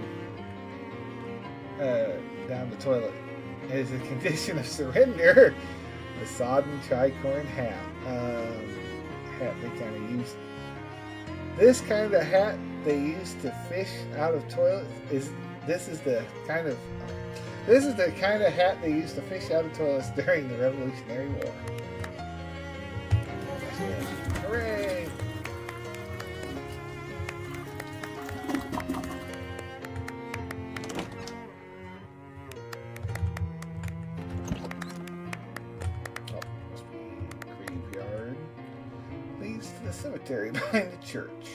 the toilet as a condition of surrender. The sodden tricorn hat. Hat they kind of used. This kind of hat they used to fish out of toilets this is the kind of hat they used to fish out of toilets during the Revolutionary War. Hooray! To the cemetery behind the church.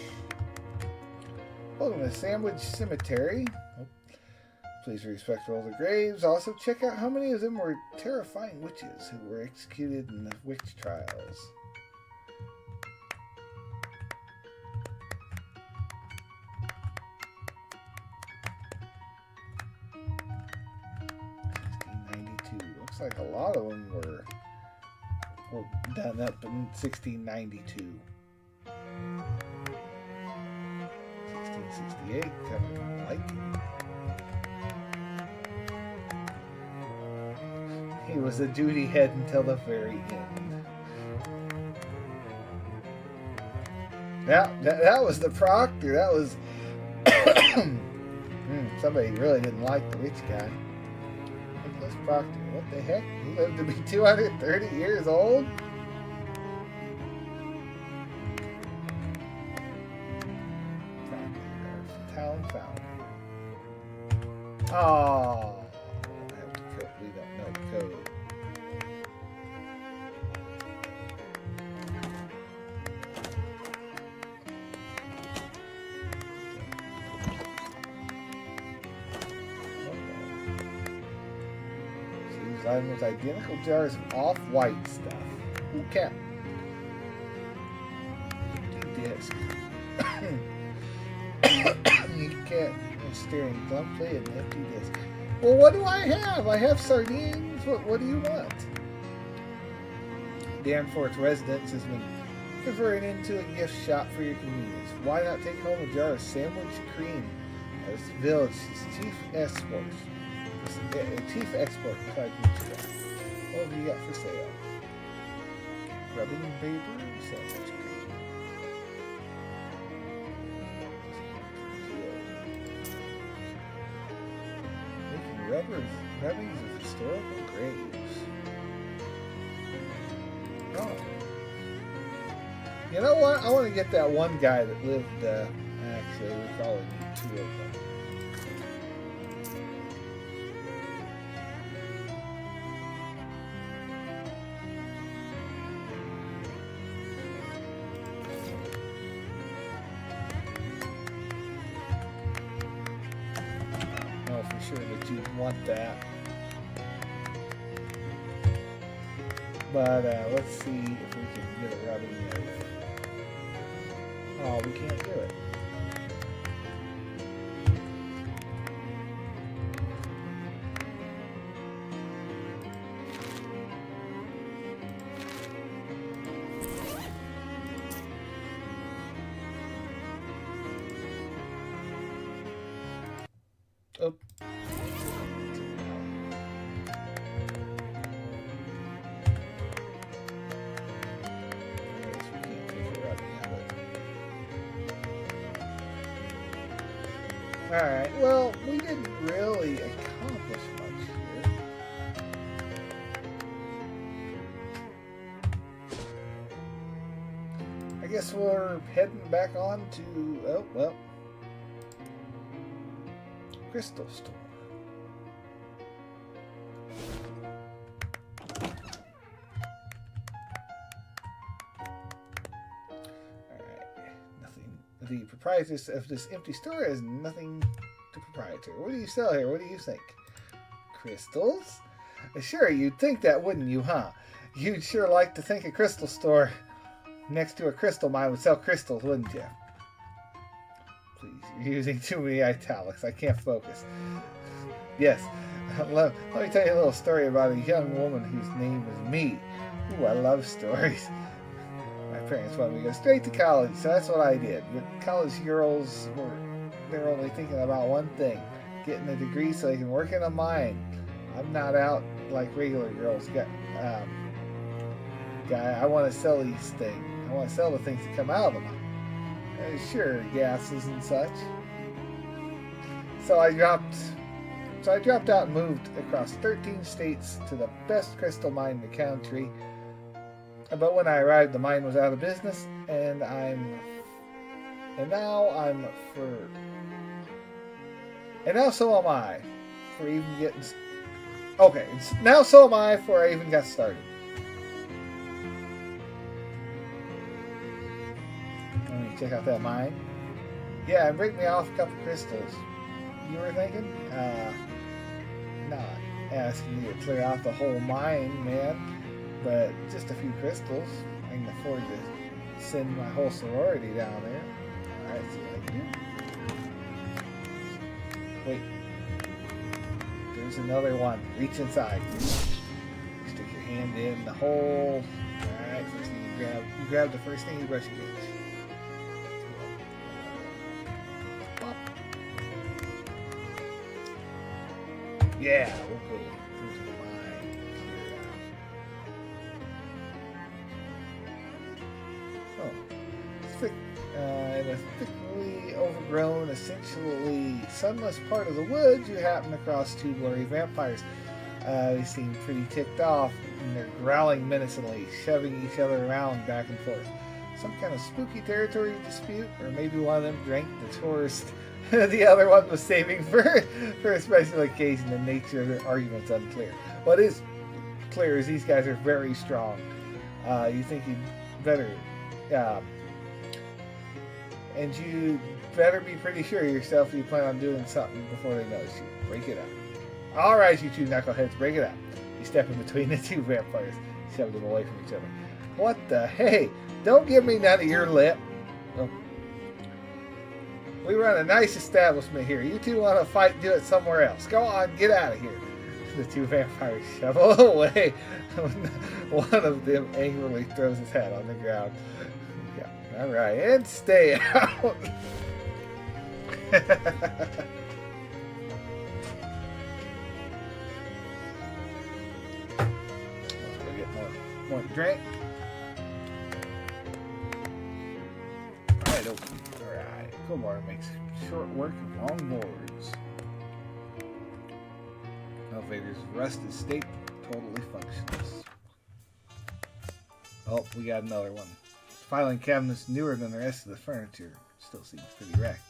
Welcome to Sandwich Cemetery. Please be respectful of the graves. Also, check out how many of them were terrifying witches who were executed in the witch trials. Looks like a lot of them were done up in 1692. 1668, Kevin Viking. He was a duty head until the very end. Yeah, that was the proctor. That was somebody really didn't like the rich guy. Nicholas Proctor. What the heck? He lived to be 230 years old? Town founder. Oh, we don't know the code. Item with identical jars of off-white stuff. Okay. Empty disc. You can't staring glumly at an empty disc. Well, what do I have? I have sardines. What do you want? Danforth's residence has been converted into a gift shop for your convenience. Why not take home a jar of sandwich cream as the village's chief export? Chief export beside each guy. What have you got for sale? Rubbing paper, sandwich cream. Making rubbings of historical graves. Oh. You know what? I want to get that one guy that lived, actually, we probably need 2 of them. That you want that, but let's see if we can get a rubbing of. Oh, we can't do it. Oh. Alright, well, we didn't really accomplish much here. I guess we're heading back on to, oh, well, crystal store. The proprietors of this empty store has nothing to proprietary. What do you sell here? What do you think? Crystals? Sure, you'd think that, wouldn't you, huh? You'd sure like to think a crystal store next to a crystal mine would sell crystals, wouldn't you? Please, you're using too many italics. I can't focus. Yes, let me tell you a little story about a young woman whose name is Me. Ooh, I love stories. My parents wanted me to go straight to college, so that's what I did. But college girls they're only thinking about one thing, getting a degree so they can work in a mine. I'm not out like regular girls. I want to sell these things. I want to sell the things that come out of the mine. Sure, gases and such. So I dropped out and moved across 13 states to the best crystal mine in the country. But when I arrived, the mine was out of business, and now so am I for even getting. Okay, now so am I for I even got started. Let me check out that mine. Yeah, and break me off a couple crystals. You were thinking? Not asking you to clear out the whole mine, man. But just a few crystals. I can afford to send my whole sorority down there. Alright, see what I can do. Wait. There's another one. Reach inside. Stick your hand in the hole. Alright, first thing you grab the first thing you brush against. Pop. Yeah, we'll go. In a thickly overgrown, essentially sunless part of the woods, you happen across two blurry vampires. They seem pretty ticked off, and they're growling menacingly, shoving each other around back and forth. Some kind of spooky territory dispute, or maybe one of them drank the tourist the other one was saving for a special occasion. The nature of their argument's unclear. What is clear is these guys are very strong. You think you'd better... and you better be pretty sure yourself you plan on doing something before they notice you. Break it up. Alright, you two knuckleheads, break it up. You step in between the two vampires, shove them away from each other. What the hey? Don't give me none of your lip. Oh. We run a nice establishment here. You two want to fight, do it somewhere else. Go on, get out of here. The two vampires shovel away. One of them angrily throws his hat on the ground. Yeah, alright, and stay out. We'll get more drink. Alright, open. Alright, Kumar makes short work of long boards. Elevator's rusted state totally functions. Oh, we got another one. Filing cabinet's newer than the rest of the furniture. Still seems pretty wrecked.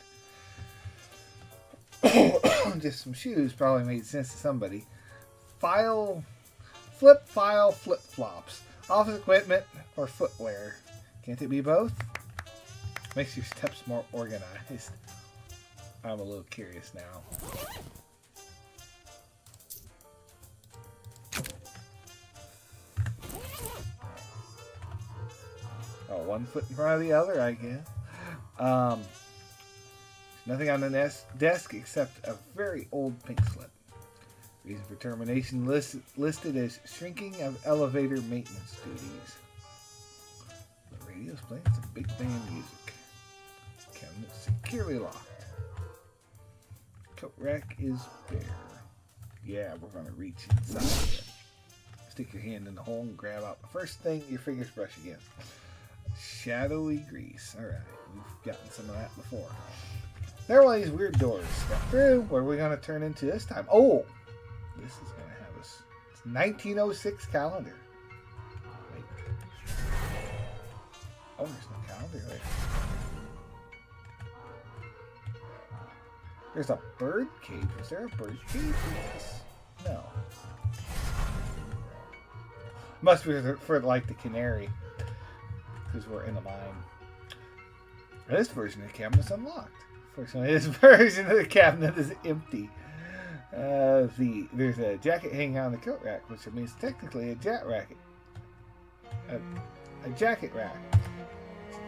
Just some shoes probably made sense to somebody. Flip flops. Office equipment or footwear. Can't it be both? Makes your steps more organized. I'm a little curious now. Oh, one foot in front of the other, I guess. Nothing on the desk except a very old pink slip. Reason for termination listed as shrinking of elevator maintenance duties. The radio's playing some big band music. Cabinet securely locked. Coat rack is bare. Yeah, we're gonna reach inside it. Stick your hand in the hole and grab out the first thing your fingers brush against. Shadowy grease. Alright, we've gotten some of that before. There are one of these weird doors. Step through. What are we going to turn into this time? Oh! This is going to have us. It's 1906 calendar. Wait. Oh, there's no calendar there. There's a bird cage. Is there a bird cage in this? No. Must be for like the canary. Because we're in a mine. This version of the cabinet is unlocked. Fortunately, this version of the cabinet is empty. There's a jacket hanging on the coat rack, which means technically a jacket rack.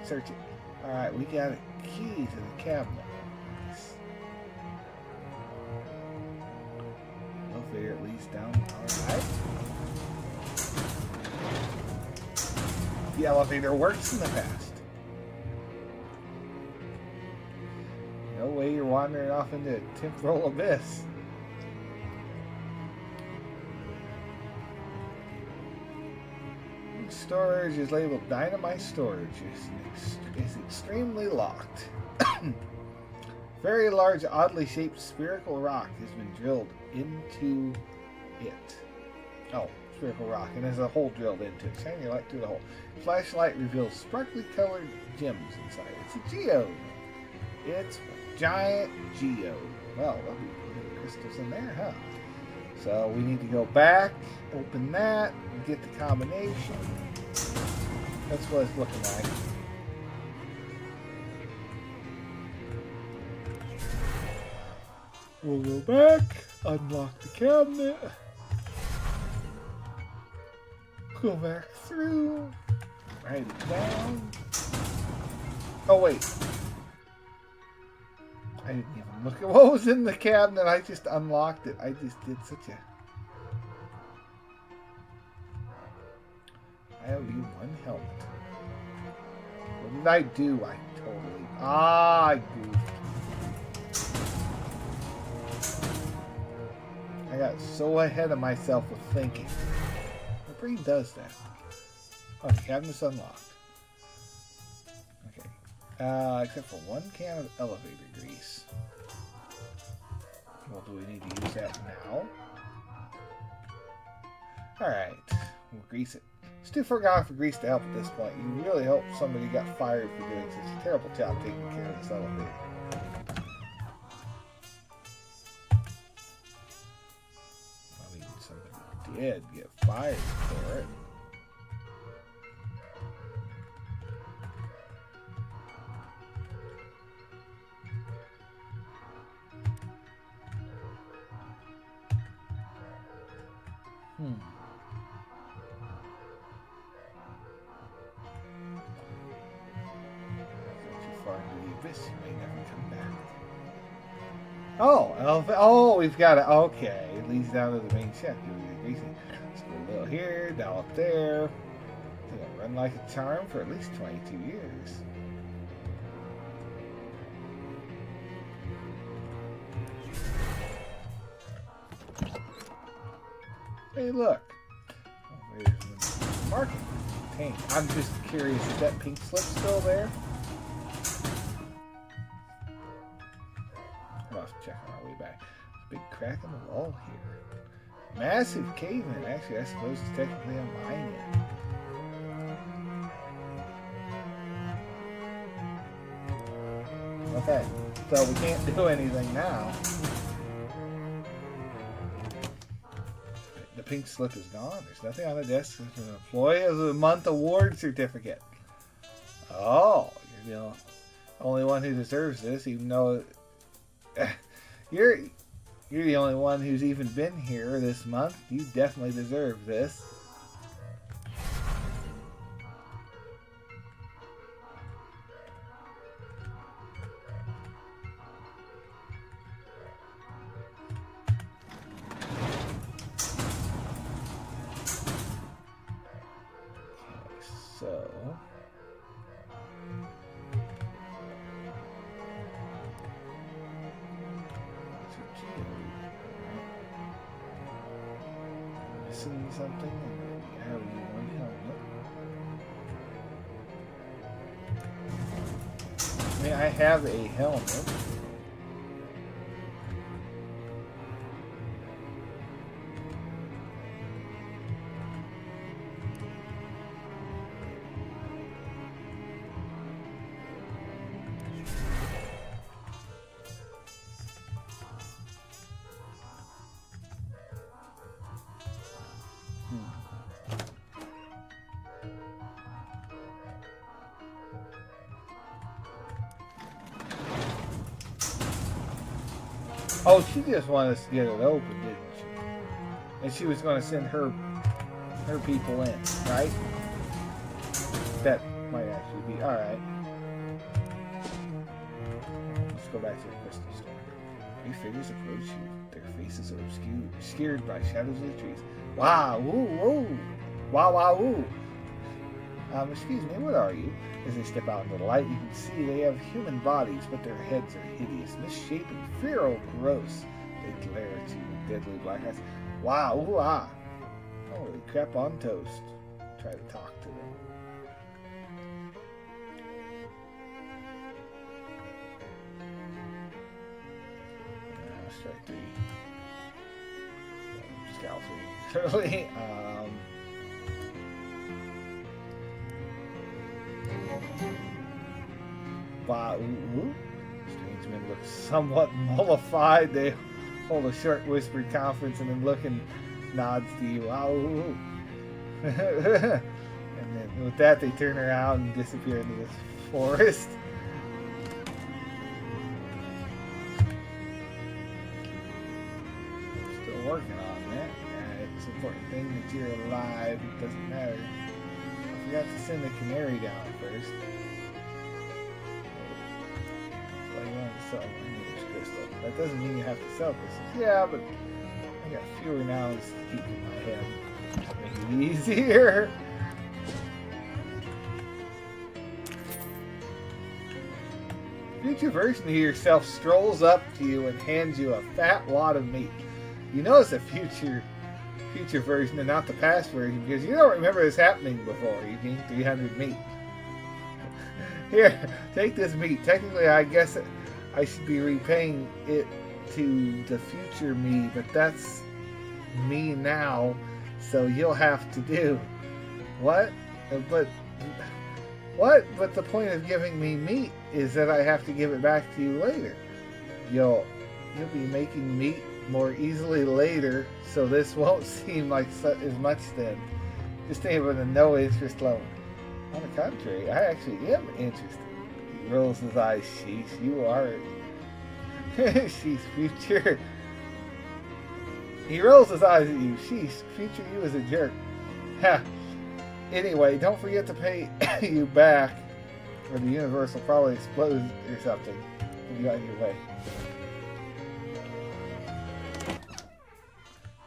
Search it. Alright, we got a key to the cabinet. Nice. Elevator leads down. Alright. The elevator works in the past. No way you're wandering off into a temporal abyss. Storage is labeled dynamite storage. Is extremely locked. Very large, oddly shaped spherical rock has been drilled into it. Oh, spherical rock, and there's a hole drilled into it. Shine your light through the hole. Flashlight reveals sparkly colored gems inside. It's a geode. It's a giant geode. Well, there'll be crystals in there, huh? So we need to go back, open that, and get the combination. That's what it's looking like. We'll go back, unlock the cabinet, go back through, write it down. Oh wait. I didn't even look at what was in the cabinet. I just unlocked it. I just did such a... I owe you one helmet. What did I do? I totally... I goofed. I got so ahead of myself with thinking. My brain does that. Oh, the cabinet's unlocked. Except for one can of elevator grease. Well, do we need to use that now? Alright, we'll grease it. It's too far gone for grease to help at this point. You really hope somebody got fired for doing such a terrible job taking care of this elevator. I mean, somebody did get fired for it. You may never come back. Oh, we've got it. Okay, it leads down to the main shaft. Let's go a little here, down up there. It's gonna run like a charm for at least 22 years. Hey, look. Oh, there's the marking. Tank. I'm just curious, is that pink slip still there? Check on our way back. Big crack in the wall here. Massive cave-in. Actually, I suppose it's technically a mine in. Okay, so we can't do anything now. The pink slip is gone. There's nothing on the desk. There's an Employee of the Month award certificate. Oh, you're the only one who deserves this, even though... You're the only one who's even been here this month. You definitely deserve this. Okay, so... something, and we have one helmet. I mean, I have a helmet. Oh, she just wanted us to get it open, didn't she? And she was going to send her people in, right? That might actually be alright. Let's go back to the crystal storm. Three figures approach you. Their faces are obscured by shadows of the trees. Wow, woo, woo. Wow, wow, woo. Excuse me, what are you? As they step out into the light, you can see they have human bodies, but their heads are hideous, misshapen, feral, gross. They glare at you with deadly black eyes. Wow, ooh, ah. Holy crap on toast. Try to talk to them. Strike 3. Scowl 3. Clearly. Wow, ooh. Strange men look somewhat mollified. They hold a short whispered conference and then look and nods to you. Wow, ooh. And then with that they turn around and disappear into this forest. Still working on that. It's an important thing that you're alive. It doesn't matter. I forgot to send the canary down first. Sell this crystal. That doesn't mean you have to sell crystals. Yeah, but I got fewer nouns to keep in my head to make it easier. Future version of yourself strolls up to you and hands you a fat wad of meat. You know it's a future version and not the past version because you don't remember this happening before. You gained 300 meat. Here, take this meat. Technically, I guess I should be repaying it to the future me, but that's me now, so you'll have to do. What? But the point of giving me meat is that I have to give it back to you later. You'll be making meat more easily later, so this won't seem like as much then. Just think of it a no interest loan. On the contrary, I actually am interested. He rolls his eyes. Sheesh, you are. Sheesh, future. He rolls his eyes at you. Sheesh, future you is a jerk. Ha. Anyway, don't forget to pay you back, or the universe will probably explode or something if you got in your way.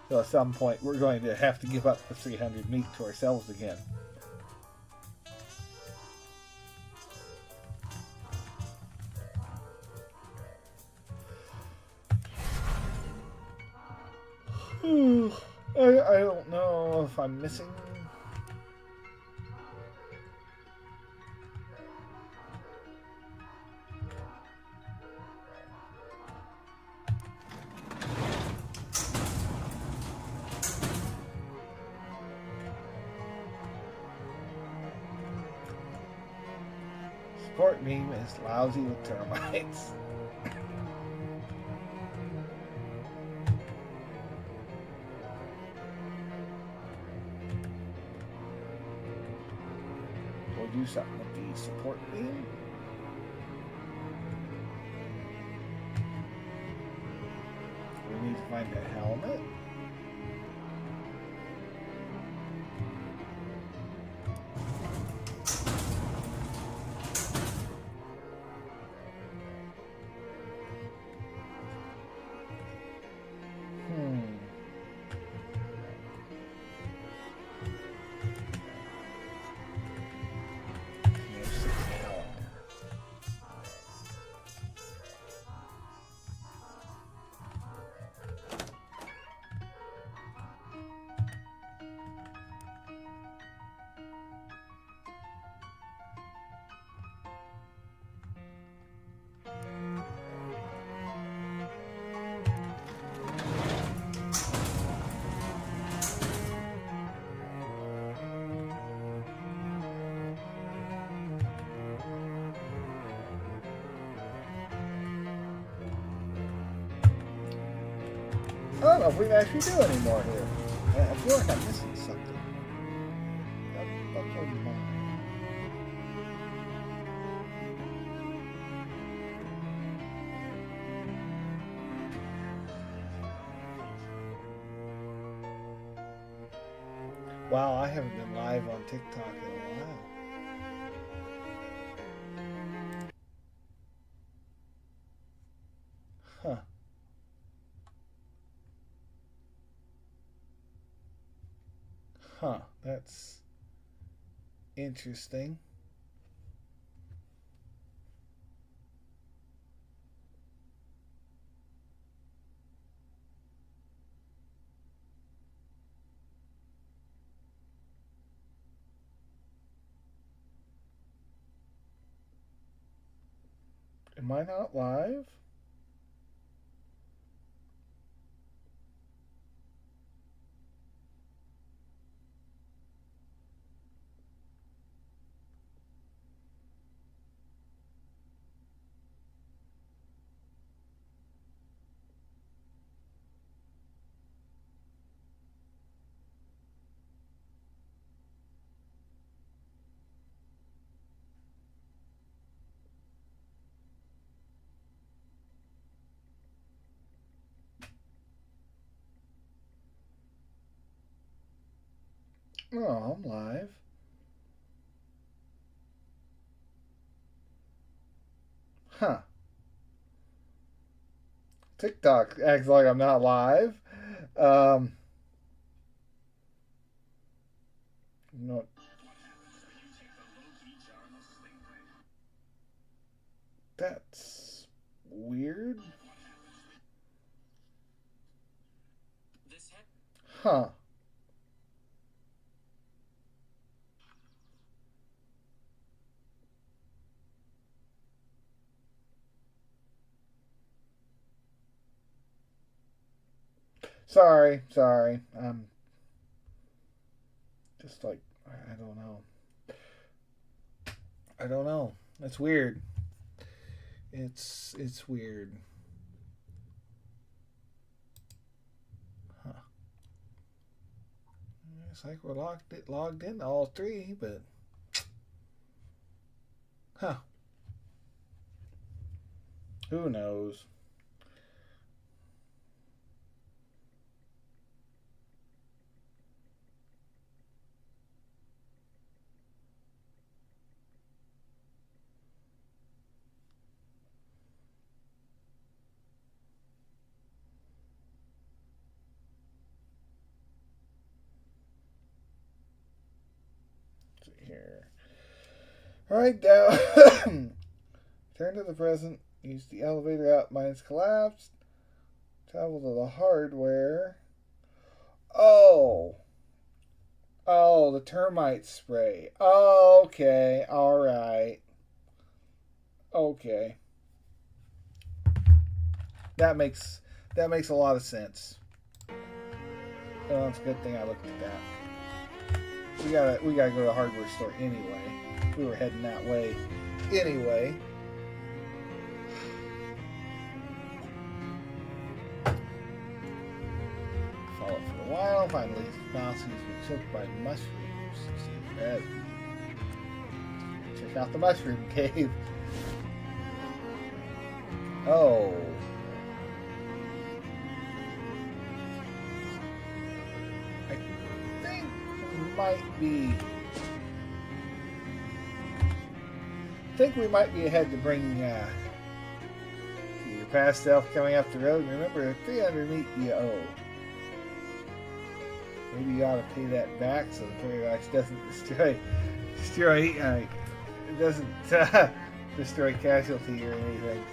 So at some point, we're going to have to give up the 300 meat to ourselves again. I don't know if I'm missing. Support meme is lousy with termites. Do something with the support beam. We need to find a helmet. I don't know if we can actually do any more here. I feel like I'm missing something. Wow, I haven't been live on TikTok in a while. Huh. Huh. That's interesting. Am I not live? Oh, I'm live. Huh. TikTok acts like I'm not live. Um, no, that's weird. Huh. Sorry. Just like I don't know. I don't know. That's weird. It's weird. Huh. It's like we're logged in all three, but huh. Who knows? Let's see here. All right, now turn to the present. Use the elevator out. Mine's collapsed. Travel to the hardware. Oh. Oh, the termite spray. Oh, okay. All right. Okay. That makes a lot of sense. Well, it's a good thing I looked at that. We gotta go to the hardware store anyway. We were heading that way anyway. Follow it for a while. Finally, mouse seems to be choked by mushrooms. See that? Check out the mushroom cave. Oh. I think we might be ahead to bring your past self coming up the road. Remember, 300 meat you owe. Maybe you ought to pay that back so the paradox doesn't destroy it doesn't destroy casualty or anything.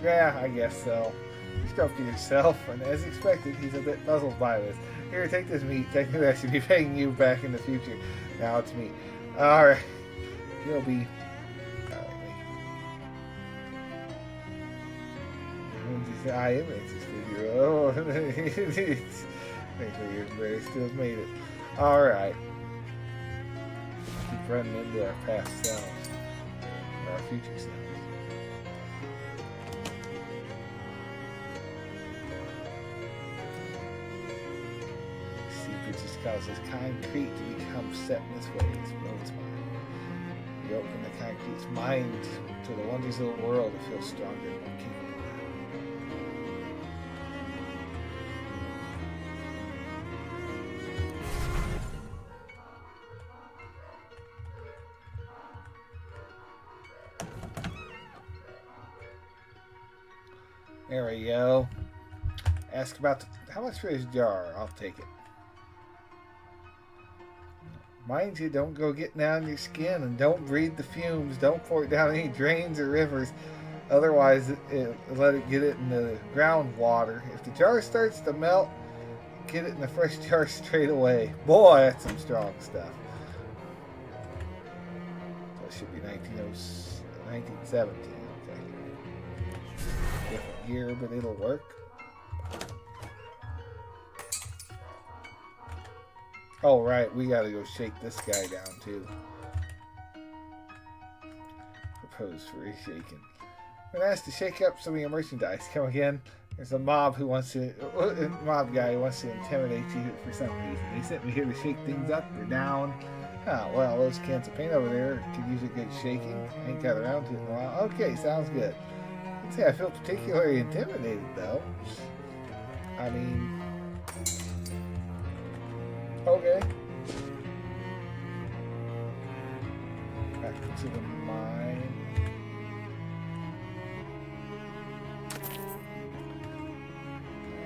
Yeah, I guess so. You spoke to yourself, and as expected, he's a bit puzzled by this. Here, take this meat. Technically, I should be paying you back in the future. Now it's me. Alright. You'll be... Alright. I am interested. Oh, thanks for yours, but I still made it. Alright. Keep running into our past selves. Or our future selves. Just causes concrete to become set in its ways. Well, it's mine. You open the concrete's mind to the wonders of the world, it feels stronger and more capable. There we go. Ask about how much for this jar? I'll take it. Mind you, don't go getting down your skin and don't breathe the fumes. Don't pour it down any drains or rivers. Otherwise, let it get it in the groundwater. If the jar starts to melt, get it in the fresh jar straight away. Boy, that's some strong stuff. So it should be 1917. Okay. Different year, but it'll work. Oh, right, we gotta go shake this guy down, too. Propose for reshaking. Been asked to shake up some of your merchandise. Come again. There's a mob who wants to, mob guy who wants to intimidate you for some reason. They sent me here to shake things up. They're down. Oh, well, those cans of paint over there could use a good shaking. I ain't got around to it in a while. Okay, sounds good. I'd say I feel particularly intimidated, though. I mean... Okay. Back to the mine.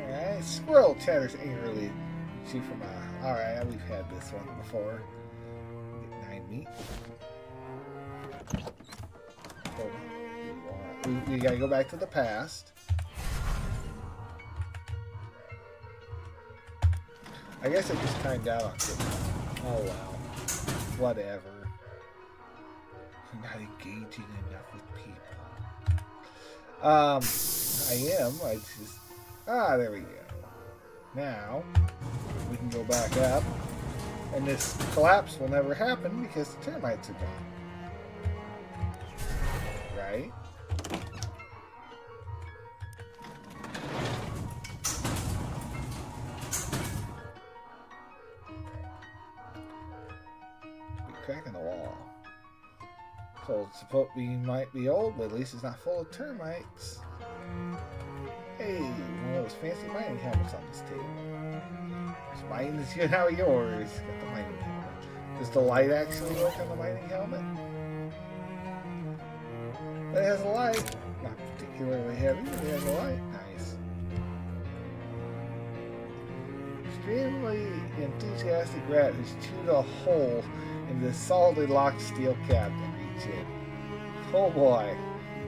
Alright, squirrel chatters angrily. Chief from alright, we've had this one before. Get 9 meat. So we gotta go back to the past. I guess it just timed out on it. Oh well. Whatever. I'm not engaging enough with people. I am. I just... there we go. Now, we can go back up. And this collapse will never happen because the termites are gone. Right? Crack in the wall. So we might be old, but at least it's not full of termites. Hey, one of those fancy mining helmets on this table. This mine is now yours. Got the mining helmet. Does the light actually work on the mining helmet? But it has a light. Not particularly heavy, but it has a light. Nice. Extremely enthusiastic rat who's chewed a hole in the solidly locked steel cabinet. Reach in. Oh boy.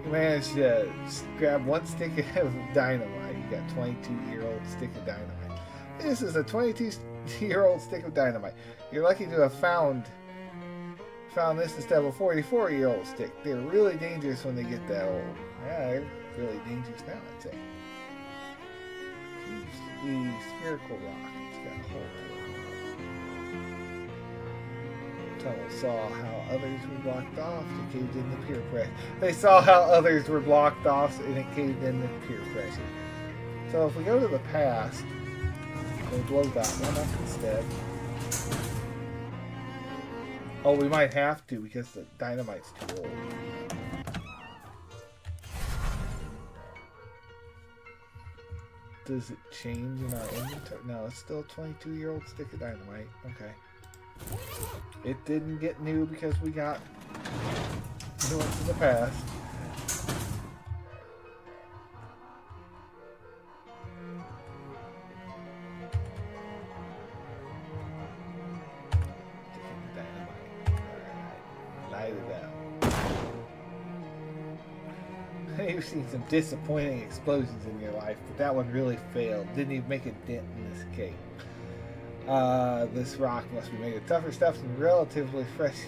You managed to grab one stick of dynamite. You got a 22-year-old stick of dynamite. This is a 22-year-old stick of dynamite. You're lucky to have found this instead of a 44-year-old stick. They're really dangerous when they get that old. Yeah, they're really dangerous now, I'd say. The spherical rock. It's got a hole to it. Tunnel saw how others were blocked off. It caved in the peer pressure. They saw how others were blocked off, and it caved in the peer pressure. So if we go to the past, we'll blow that one up instead. Oh, we might have to because the dynamite's too old. Does it change in our inventory? No, it's still a 22-year-old stick of dynamite. Okay. It didn't get new because we got new ones in the past. Light it up. You've seen some disappointing explosions in your life, but that one really failed. Didn't even make a dent in this cake. This rock must be made of tougher stuff than relatively fresh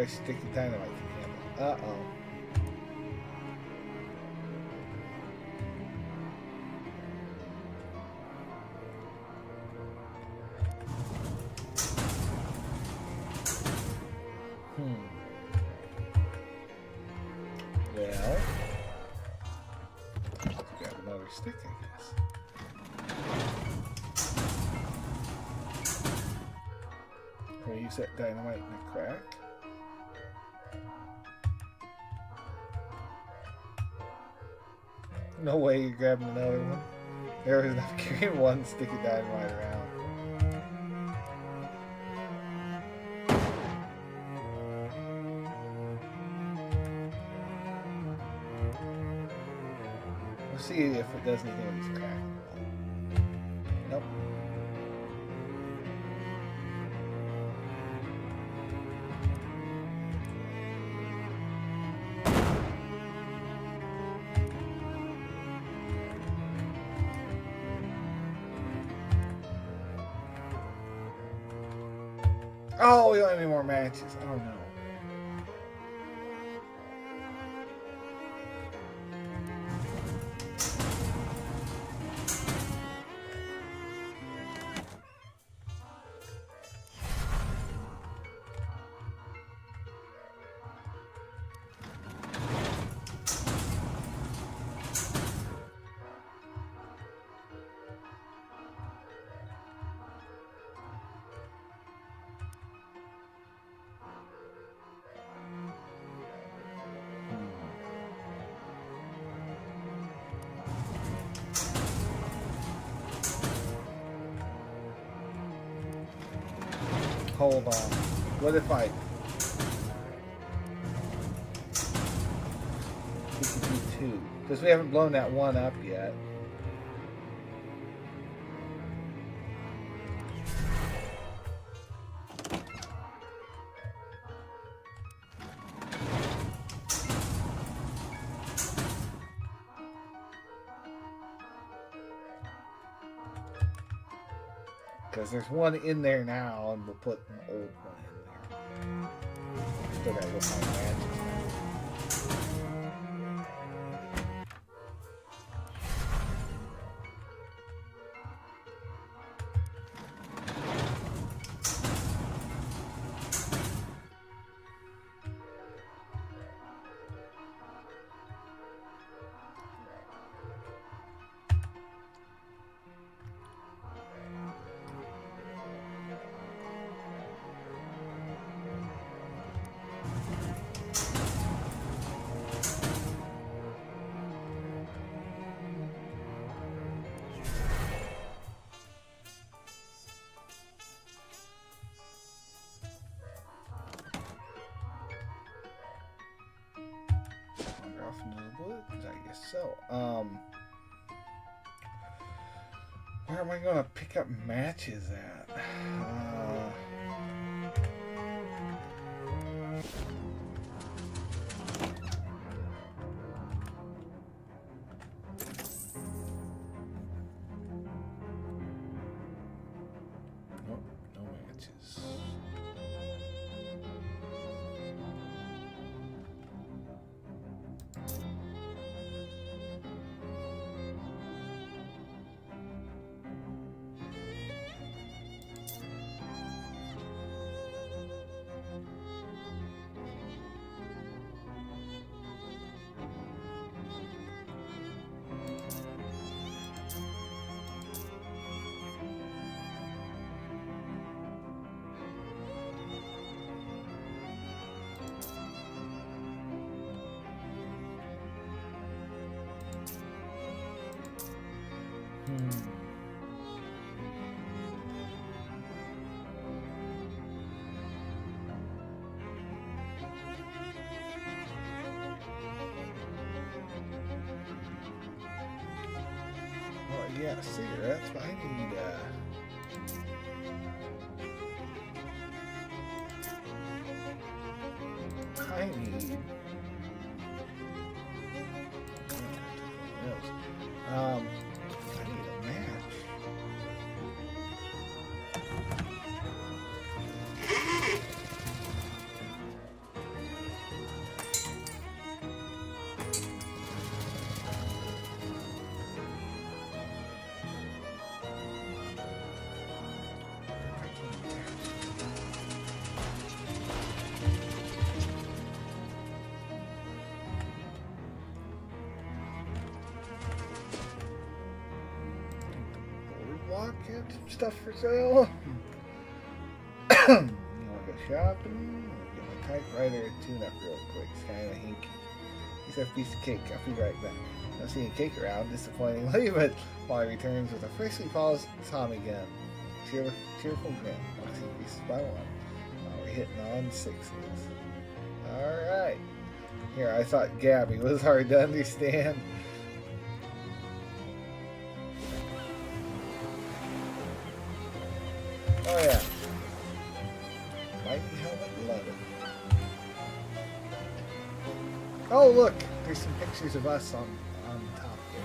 sticky dynamite can handle. Uh-oh. Well, let's grab another stick, I guess. Can we use that dynamite in a crack? No way you're grabbing another one. There was enough carrying one stick of dynamite around. We'll see if it does anything with these cracking. Nope. Oh, we don't have any more matches. Oh no. Hold on. What if we could do two? Because we haven't blown that one up yet. Because there's one in there now, and we'll put an old one in there. Still gotta go find matches. I guess so. Where am I going to pick up matches at? Nope, no matches. Well, yeah, cigarettes, but I need, I need a match. Get some stuff for sale. You want to go shopping? Get my typewriter and tune up real quick. It's kind of hinky. He's a piece of cake. I'll be right back. Not seeing cake around, disappointingly, but Molly returns with a freshly polished Tommy gun. Cheerful grin. Boxing pieces by one. We're hitting on sixes. Alright. Here, I thought Gabby was hard to understand. Oh, look, there's some pictures of us on top there.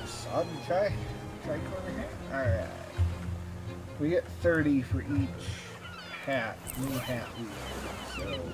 Sod and tricorner hat. All right. We get 30 for each hat, new hat we get. So.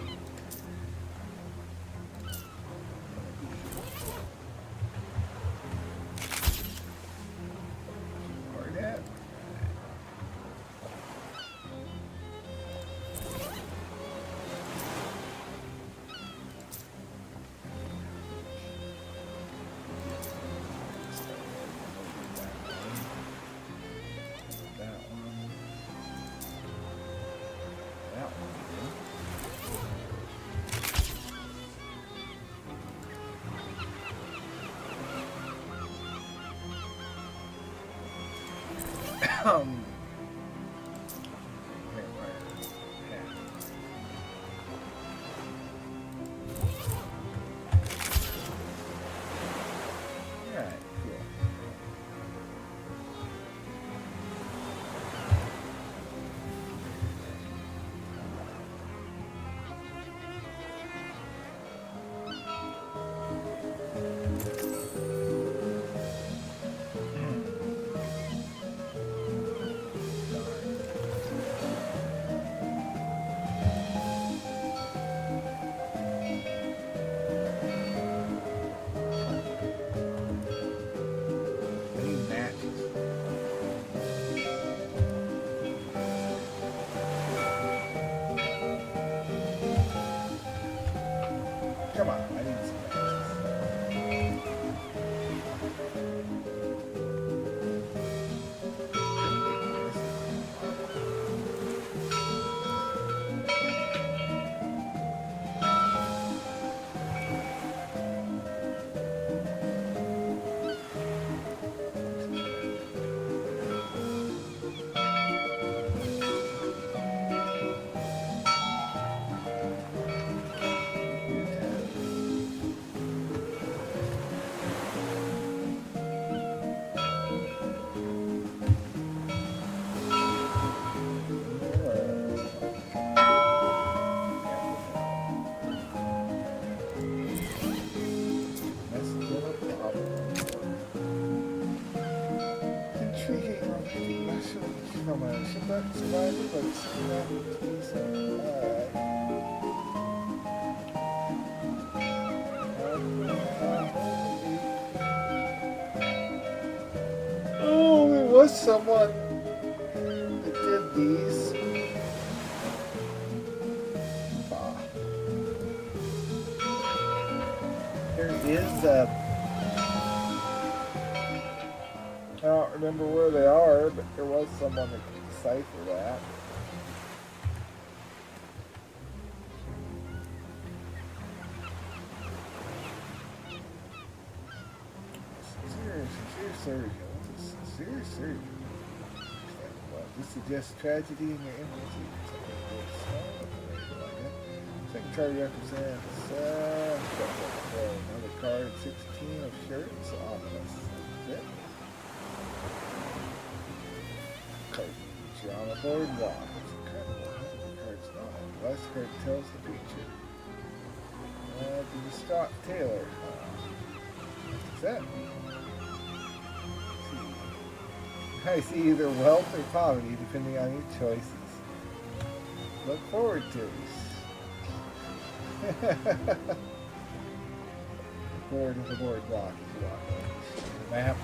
Come on, I need some from a shipwreck survivor, but it's not to be so oh, there was someone that did these. There is I don't remember where they are, but there was someone that could decipher that. Sincere surgeon. Sincere surgeon. This suggests tragedy in your infancy. Second card represents another card, 16 of shirts. Ominous. That's it. You're on a boardwalk. It's incredible. The card's not. The last card tells the future. The distraught tailor. What's that mean? I see either wealth or poverty depending on your choices. Look forward to it. Forward of the boardwalk is what. Map.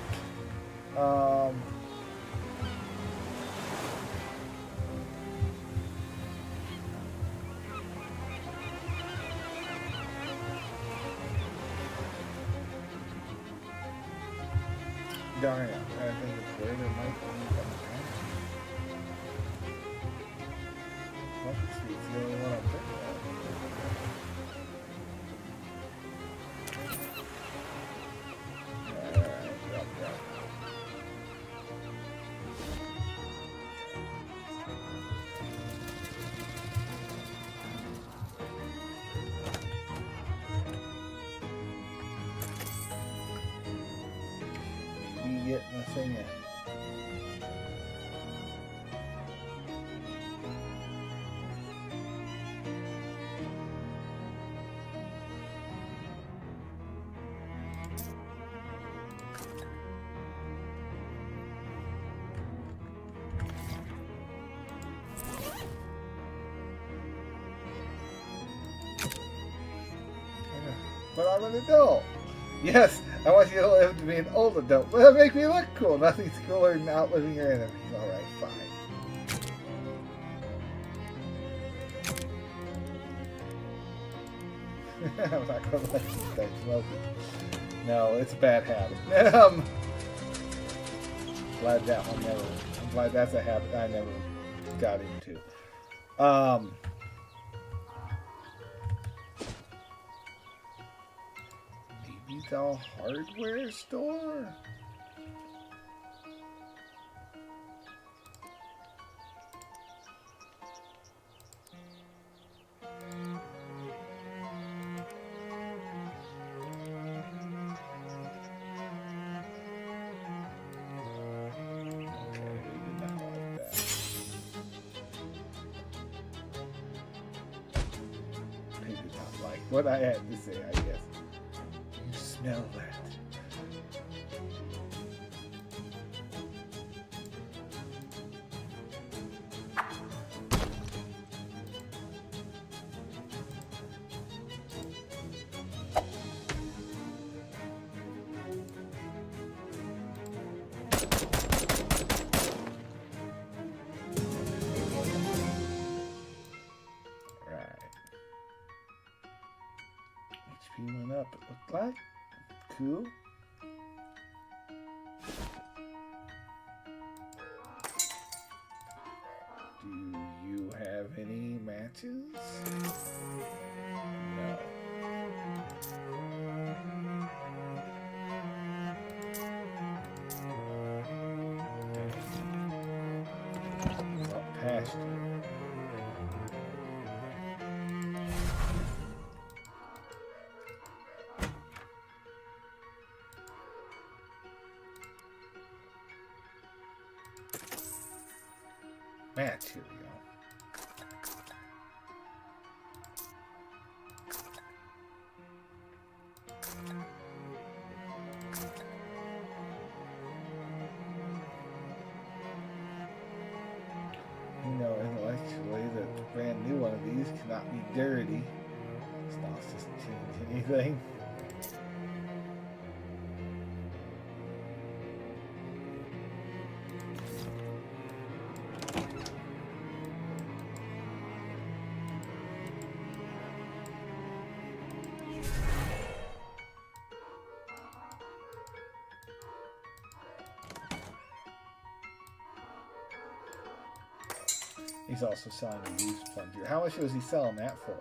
Darn it, I think it's where there might be Market Street's the only one I'm thinking of. getting the thing in. But I'm an adult. Yes, I want you to live to be an old adult. But that make me look cool. Nothing's cooler than outliving your enemies. Alright, fine. I'm not gonna let you start smoking. No, it's a bad habit. Glad that one never. I'm glad that's a habit I never got into. The hardware store? What I had to say, I guess. You smell that. Went up, it looked like. Cool. Do you have any matches? No. Up past you. Material. You know, intellectually, the brand new one of these cannot be dirty. It's not just change anything. He's also selling a used plunger. How much was he selling that for?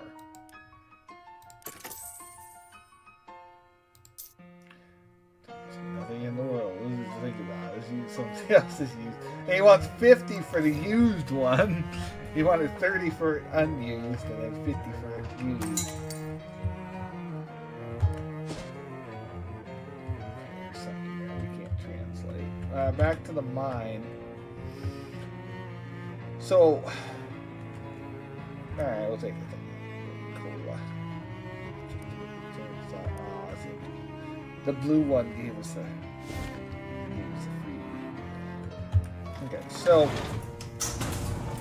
Nothing in the world. What does he think about it? Something else is used. And he wants 50 for the used one. He wanted 30 for unused and then 50 for used. There's something there we can't translate. Back to the mine. So, alright, we'll take it. Cool. The blue one gave us a free. Okay, so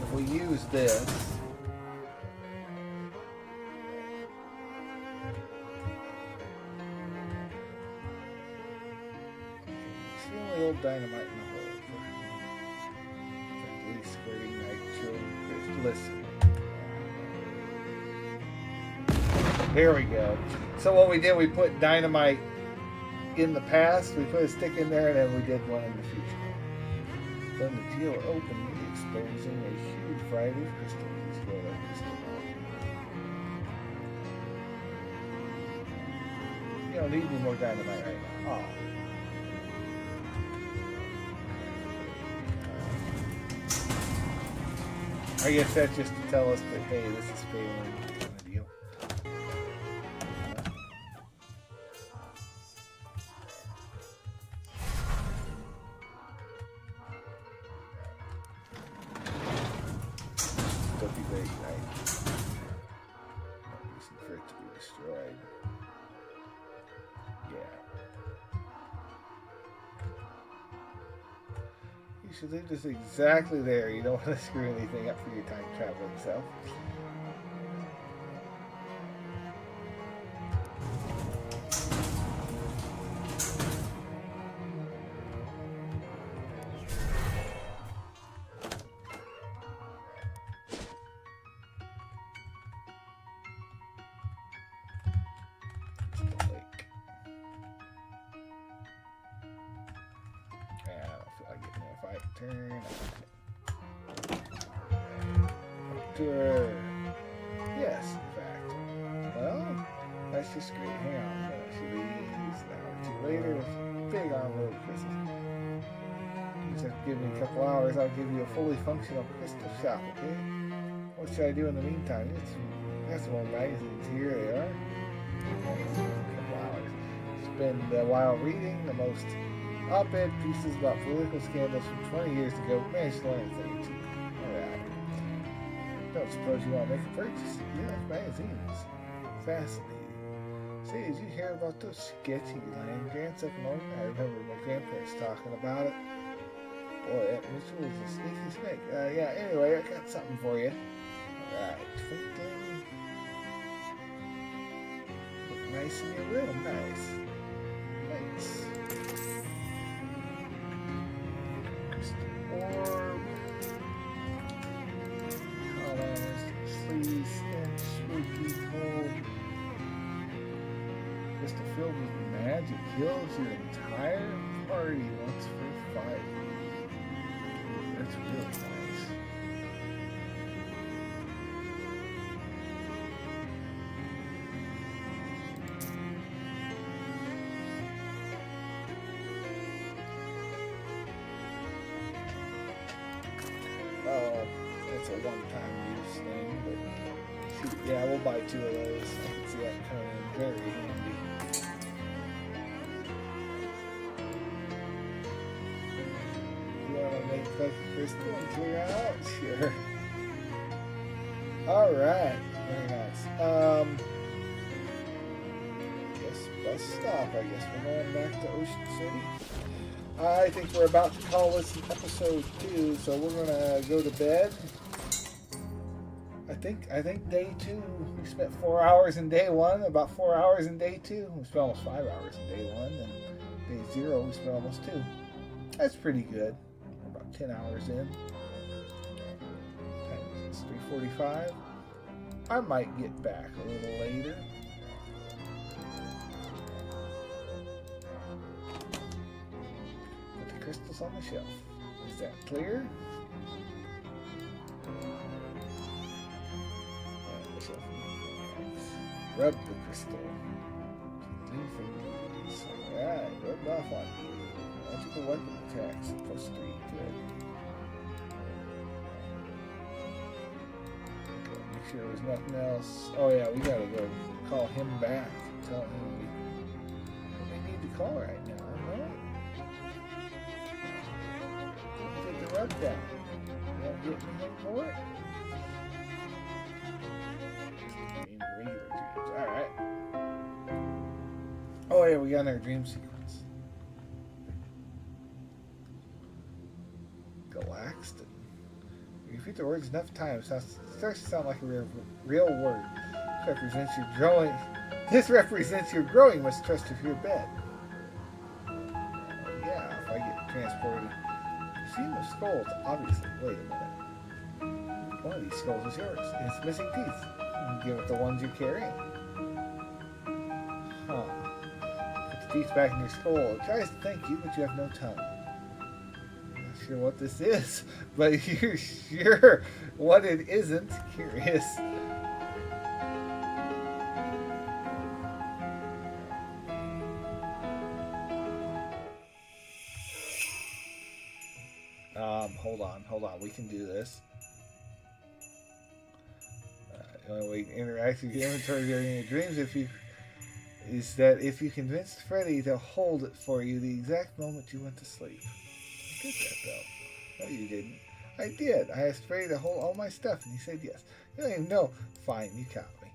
if we use this, it's the only old dynamite in the hole. Squirting nitro. Listen. Here we go. So what we did, we put dynamite in the past, we put a stick in there, and then we did one in the future. Then the deal opened, exposing a huge variety of crystals. You don't need any more dynamite right now. Oh. I guess that's just to tell us that, hey, this is failing kind of deal. destroyed. Yeah. You should leave this exactly there. You don't want to screw anything up for your time traveling self. Turn. Sure. Yes, in fact. Well, that's just great. Hang on. She leaves an hour or two later with big armor crystals. You just have to give me a couple hours. I'll give you a fully functional crystal shop, okay? What should I do in the meantime? Got some more magazines here. They are. A couple hours. Spend a while reading the most op-ed pieces about political scandals from 20 years ago. Managed to learn a thing or two. Alright. Don't suppose you want to make a purchase? Yeah, magazines. Fascinating. Say, did you hear about those sketchy land grants up north? I remember my grandparents talking about it. Boy, that Mitchell was a sneaky snake. Yeah, anyway, I got something for you. Alright, twinkling. Look nice in your room. Nice. Thanks. Orb. Colors, sleeves, and spooky cold. Crystal filled with magic heals your entire party once for 5. That's really nice. Oh, it's a one-time use thing, but yeah, we'll buy 2 of those. I can see that coming in very handy. You want to make like a crystal and clear out? Sure. Alright, very nice. Guess bus stop. I guess we're going back to Ocean City. I think we're about to call this episode 2, so we're gonna go to bed. I think day 2, we spent 4 hours in day 1, about 4 hours in day 2. We spent almost 5 hours in day 1, and day 0 we spent almost 2. That's pretty good. We're about 10 hours in. It's 3:45. I might get back a little later. Crystals on the shelf. Is that clear? Rub the crystal. Alright, rubbed off on you. Magical weapon attacks. +3. Good. Okay, make sure there's nothing else. Oh yeah, we gotta go call him back. Tell him we need to call right now, right? Rub down. You don't get anything for it? Regular dreams. Alright. Oh yeah, we got our dream sequence. Galaxton. You repeat the words enough times, it starts to sound like a real word. This represents your growing mistrust of your bed. Yeah, if I get transported. See the skulls, obviously. Wait a minute. One of these skulls is yours. It's missing teeth. You give it the ones you're carrying. Huh. Put the teeth back in your skull. It tries to thank you, but you have no tongue. I'm not sure what this is, but you're sure what it isn't. Curious. Hold on, we can do this. The only way to interact with your inventory during your dreams is that if you convinced Freddy to hold it for you the exact moment you went to sleep. I did that though. No, you didn't. I did. I asked Freddy to hold all my stuff and he said yes. You don't even know. Fine, you caught me.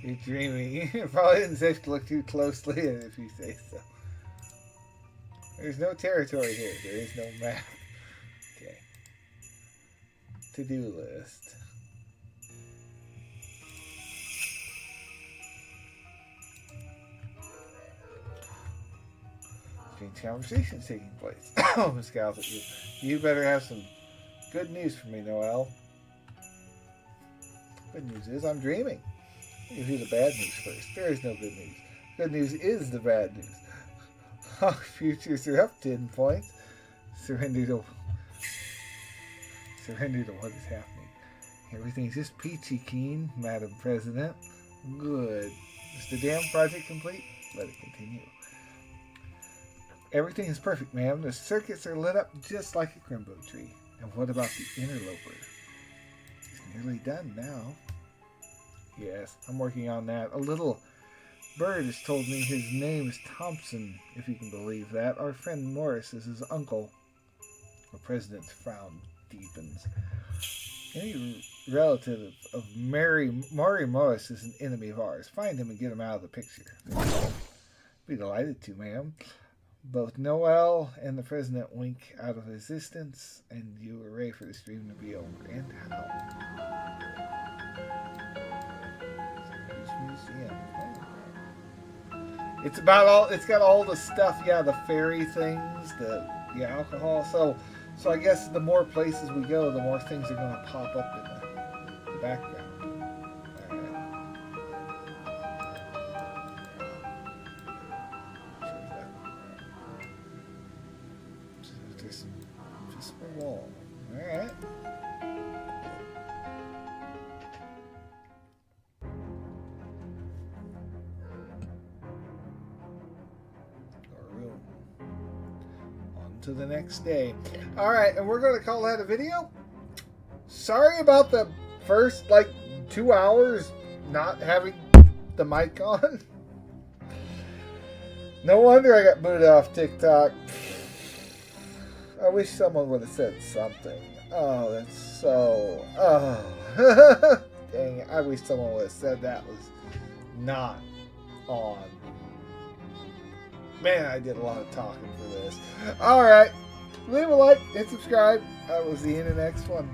You're dreaming. It probably isn't safe to look too closely at it if you say so. There's no territory here. There is no map. Okay. To-do list. Strange conversations taking place. Oh, Miss Galvin, you better have some good news for me, Noel. Good news is I'm dreaming. Let me do the bad news first. There is no good news. Good news is the bad news. Our futures are up 10 points. Surrender to what is happening. Everything's just peachy keen, Madam President. Good. Is the damn project complete? Let it continue. Everything is perfect, ma'am. The circuits are lit up just like a crimbo tree. And what about the interloper? He's nearly done now. Yes, I'm working on that. A little bird has told me his name is Thompson, if you can believe that. Our friend Morris is his uncle. The president's frown deepens. Any relative of Maury Morris is an enemy of ours. Find him and get him out of the picture. Be delighted to, ma'am. Both Noel and the president wink out of existence, and you are ready for the stream to be over. And how? Museum. It's about all. It's got all the stuff. Yeah, the fairy things, the alcohol. So I guess the more places we go, the more things are going to pop up in the background. There's some visible wall. All right. To the next day. Alright, and we're going to call that a video. Sorry about the first 2 hours not having the mic on. No wonder I got booted off TikTok. I wish someone would have said something. Oh, that's so... Oh. Dang it. I wish someone would have said that was not on. Man, I did a lot of talking for this. Alright. Leave a like and subscribe. I will see you in the next one.